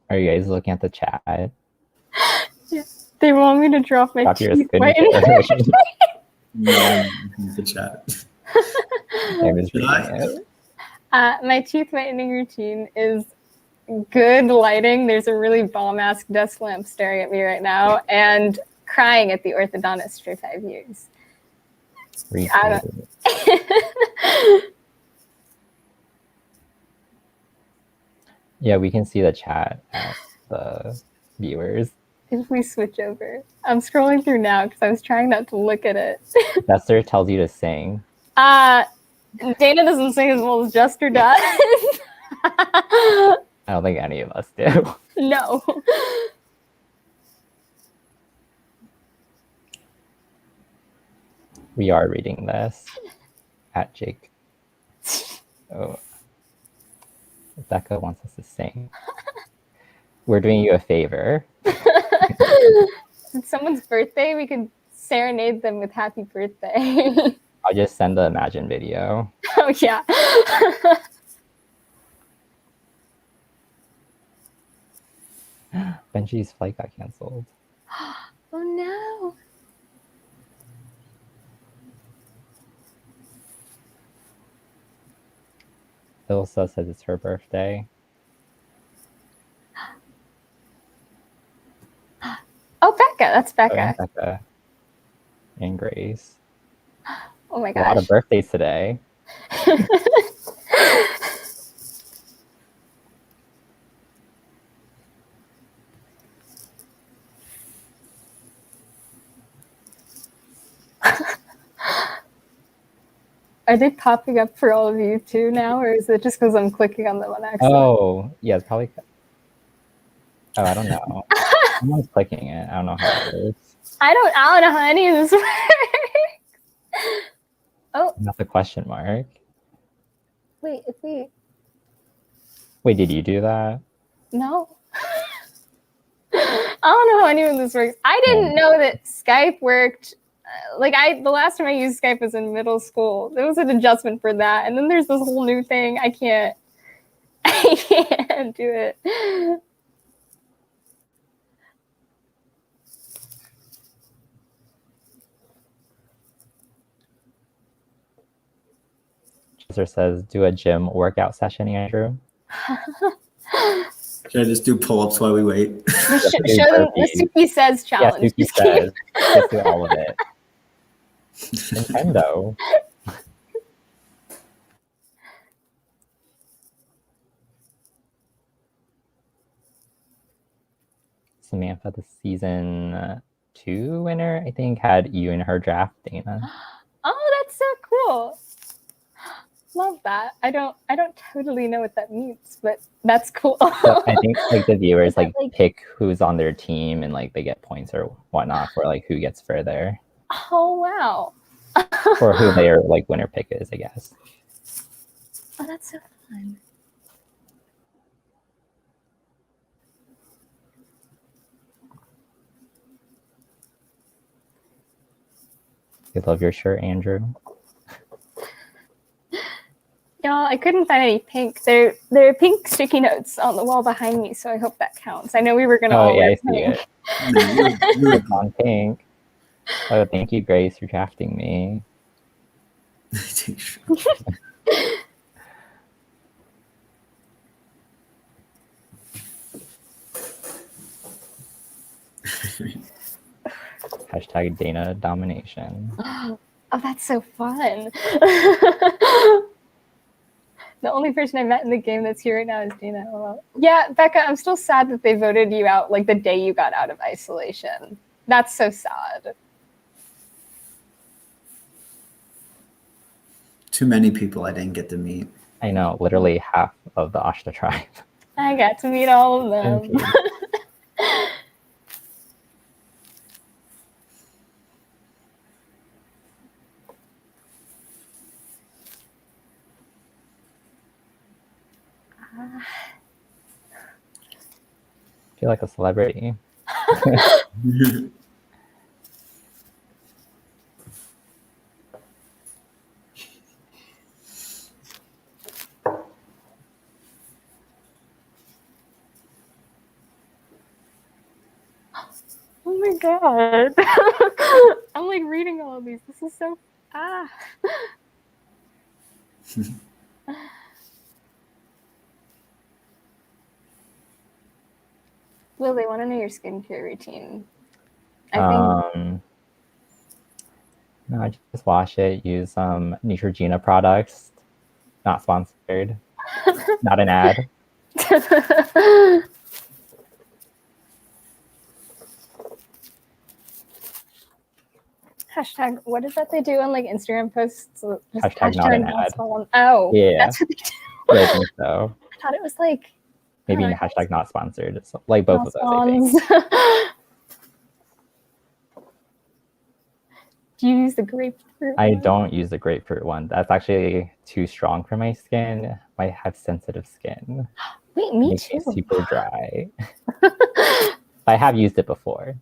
Are you guys looking at the chat? They want me to drop my Drop your teeth screen right in share. No, the chat. I'm just Should reading I? it. My teeth whitening routine is good lighting. There's a really bomb-ass desk lamp staring at me right now, and crying at the orthodontist for 5 years. I don't- Yeah, we can see the chat at the viewers. If we switch over, I'm scrolling through now because I was trying not to look at it. Jester tells you to sing. Dana doesn't sing as well as Jester does. I don't think any of us do. No. We are reading this at Jake. Oh, Becca wants us to sing. We're doing you a favor. It's someone's birthday. We could serenade them with happy birthday. I'll just send the Imagine video. Oh, yeah. Benji's flight got canceled. Oh, no. Ilsa says it's her birthday. Oh, Becca. That's Becca. Oh, and Becca. And Grace. Oh, my A lot gosh. of birthdays today. Are they popping up for all of you too now, or is it just because I'm clicking on them on accident? Oh, yeah, it's probably. Oh, I don't know. Someone's clicking it. I don't know how it works. I don't know how any of this works. Oh, That's a question mark. wait, if we... Wait, did you do that? No. I don't know how any of this works. I didn't know that Skype worked. The last time I used Skype was in middle school. There was an adjustment for that. And then there's this whole new thing. I can't do it. Chaser says, do a gym workout session, Andrew. Should I just do pull-ups while we wait? Show them the Suki Says challenge. Yeah, Suki says. Just do all of it. Nintendo. Samantha, the season 2 winner, I think, had you in her draft, Dana. Oh, that's so cool. Love that. I don't totally know what that means, but that's cool. So I think the viewers pick who's on their team and they get points or whatnot for who gets further. Oh, wow. Or who their winner pick is, I guess. Oh, that's so fun. I love your shirt, Andrew. Y'all, I couldn't find any pink. There are pink sticky notes on the wall behind me, so I hope that counts. I know we were gonna. Oh all yeah, wear I see pink. it. You were on pink. Oh, thank you, Grace, for drafting me. Hashtag Dana domination. Oh, that's so fun. The only person I met in the game that's here right now is Dana. Hello. Yeah, Becca, I'm still sad that they voted you out the day you got out of isolation. That's so sad. Too many people I didn't get to meet. I know, literally half of the Ashta tribe. I got to meet all of them. I feel like a celebrity. god. I'm like reading all of these. This is so Will, they want to know your skincare routine. I think No, I just wash it. Use Neutrogena products. Not sponsored. Not an ad. Hashtag, what is that they do on like Instagram posts? Just Hashtag not an ad. Oh, Yeah. that's what they do. Yeah, I think so. I thought it was like Maybe hashtag not sponsored. It's like both of those, I think. Do you use the grapefruit I one? don't use the grapefruit one. That's actually too strong for my skin. I have sensitive skin. Wait, me Makes too. me super dry. I have used it before.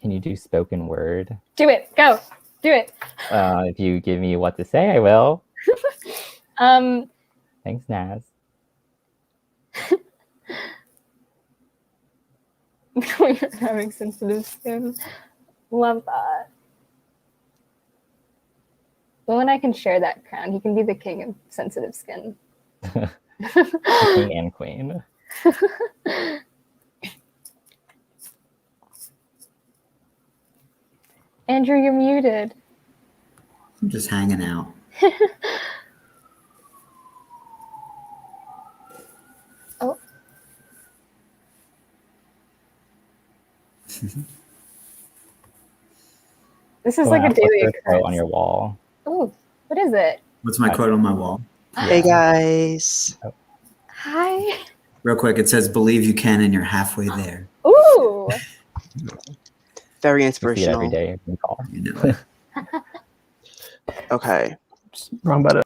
Can you do spoken word? Do it. Go. Do it. If you give me what to say, I will. Thanks, Naz. We're having sensitive skin. Love that. Will and I can share that crown. He can be the king of sensitive skin. King and queen. Andrew, you're muted. I'm just hanging out. Oh. This is like a daily What's your quote on occurrence. your wall? Oh, what is it? What's my quote on my wall? Hey guys. Hi. Real quick, it says, "Believe you can, and you're halfway there." Ooh. Very I see it every inspirational. day. You call. You know. Okay. Wrong button.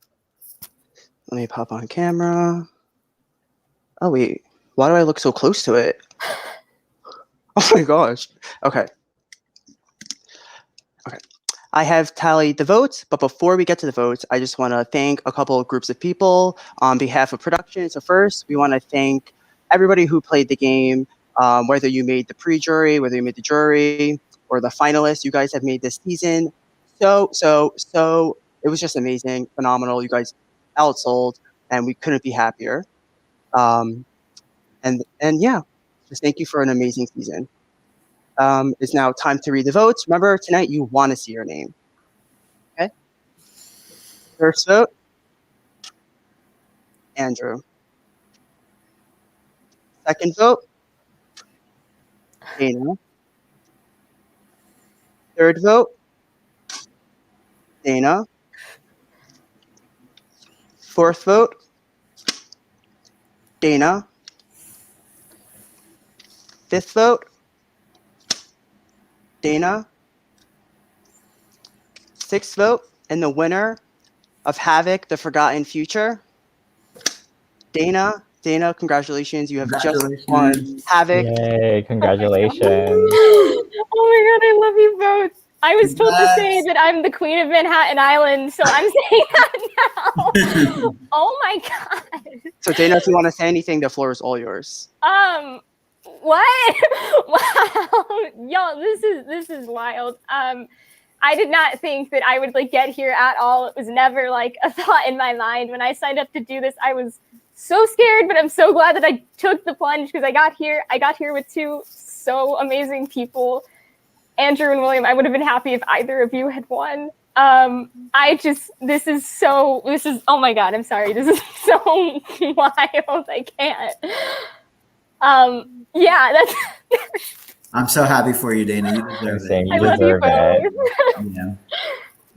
Let me pop on camera. Oh wait, why do I look so close to it? Oh my gosh. Okay. Okay. I have tallied the votes, but before we get to the votes, I just want to thank a couple of groups of people on behalf of production. So first, we want to thank everybody who played the game, whether you made the pre-jury, whether you made the jury, or the finalists. You guys have made this season so, it was just amazing, phenomenal. You guys outsold, and we couldn't be happier. And yeah, just thank you for an amazing season. It's now time to read the votes. Remember, tonight you want to see your name. Okay? First vote, Andrew. Second vote, Dana. Third vote, Dana. Fourth vote, Dana. Fifth vote, Dana. Sixth vote, and the winner of HAVOC, The Forgotten Future, Dana. Dana, congratulations. You have just won HAVOC. Yay, congratulations. Oh my god, I love you both. I was told to say that I'm the queen of Manhattan Island, so I'm saying that now. Oh my god. So Dana, if you want to say anything, the floor is all yours. What? Wow. Y'all, this is wild. I did not think that I would like get here at all. It was never like a thought in my mind. When I signed up to do this, I was so scared, but I'm so glad that I took the plunge because I got here with two so amazing people. Andrew and William, I would have been happy if either of you had won. Oh my god, I'm sorry. This is so wild. I can't. Yeah, that's I'm so happy for you, Dana. You deserve it. You deserve it. Yeah.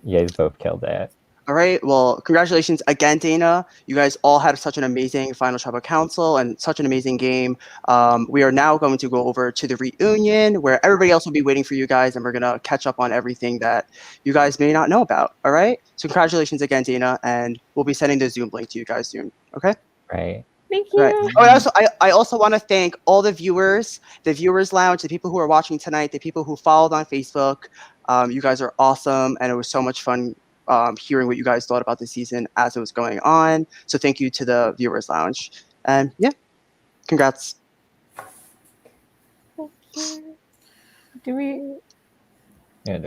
You guys both killed it. All right. Well, congratulations again, Dana. You guys all had such an amazing Final Tribal Council and such an amazing game. We are now going to go over to the reunion where everybody else will be waiting for you guys, and we're going to catch up on everything that you guys may not know about. All right. So congratulations again, Dana, and we'll be sending the Zoom link to you guys soon. Okay. Right. Thank you. Right. Oh, I also want to thank all the viewers, the viewers lounge, the people who are watching tonight, the people who followed on Facebook. You guys are awesome, and it was so much fun hearing what you guys thought about the season as it was going on. So thank you to the viewers lounge, and yeah, congrats. Do we? Yeah,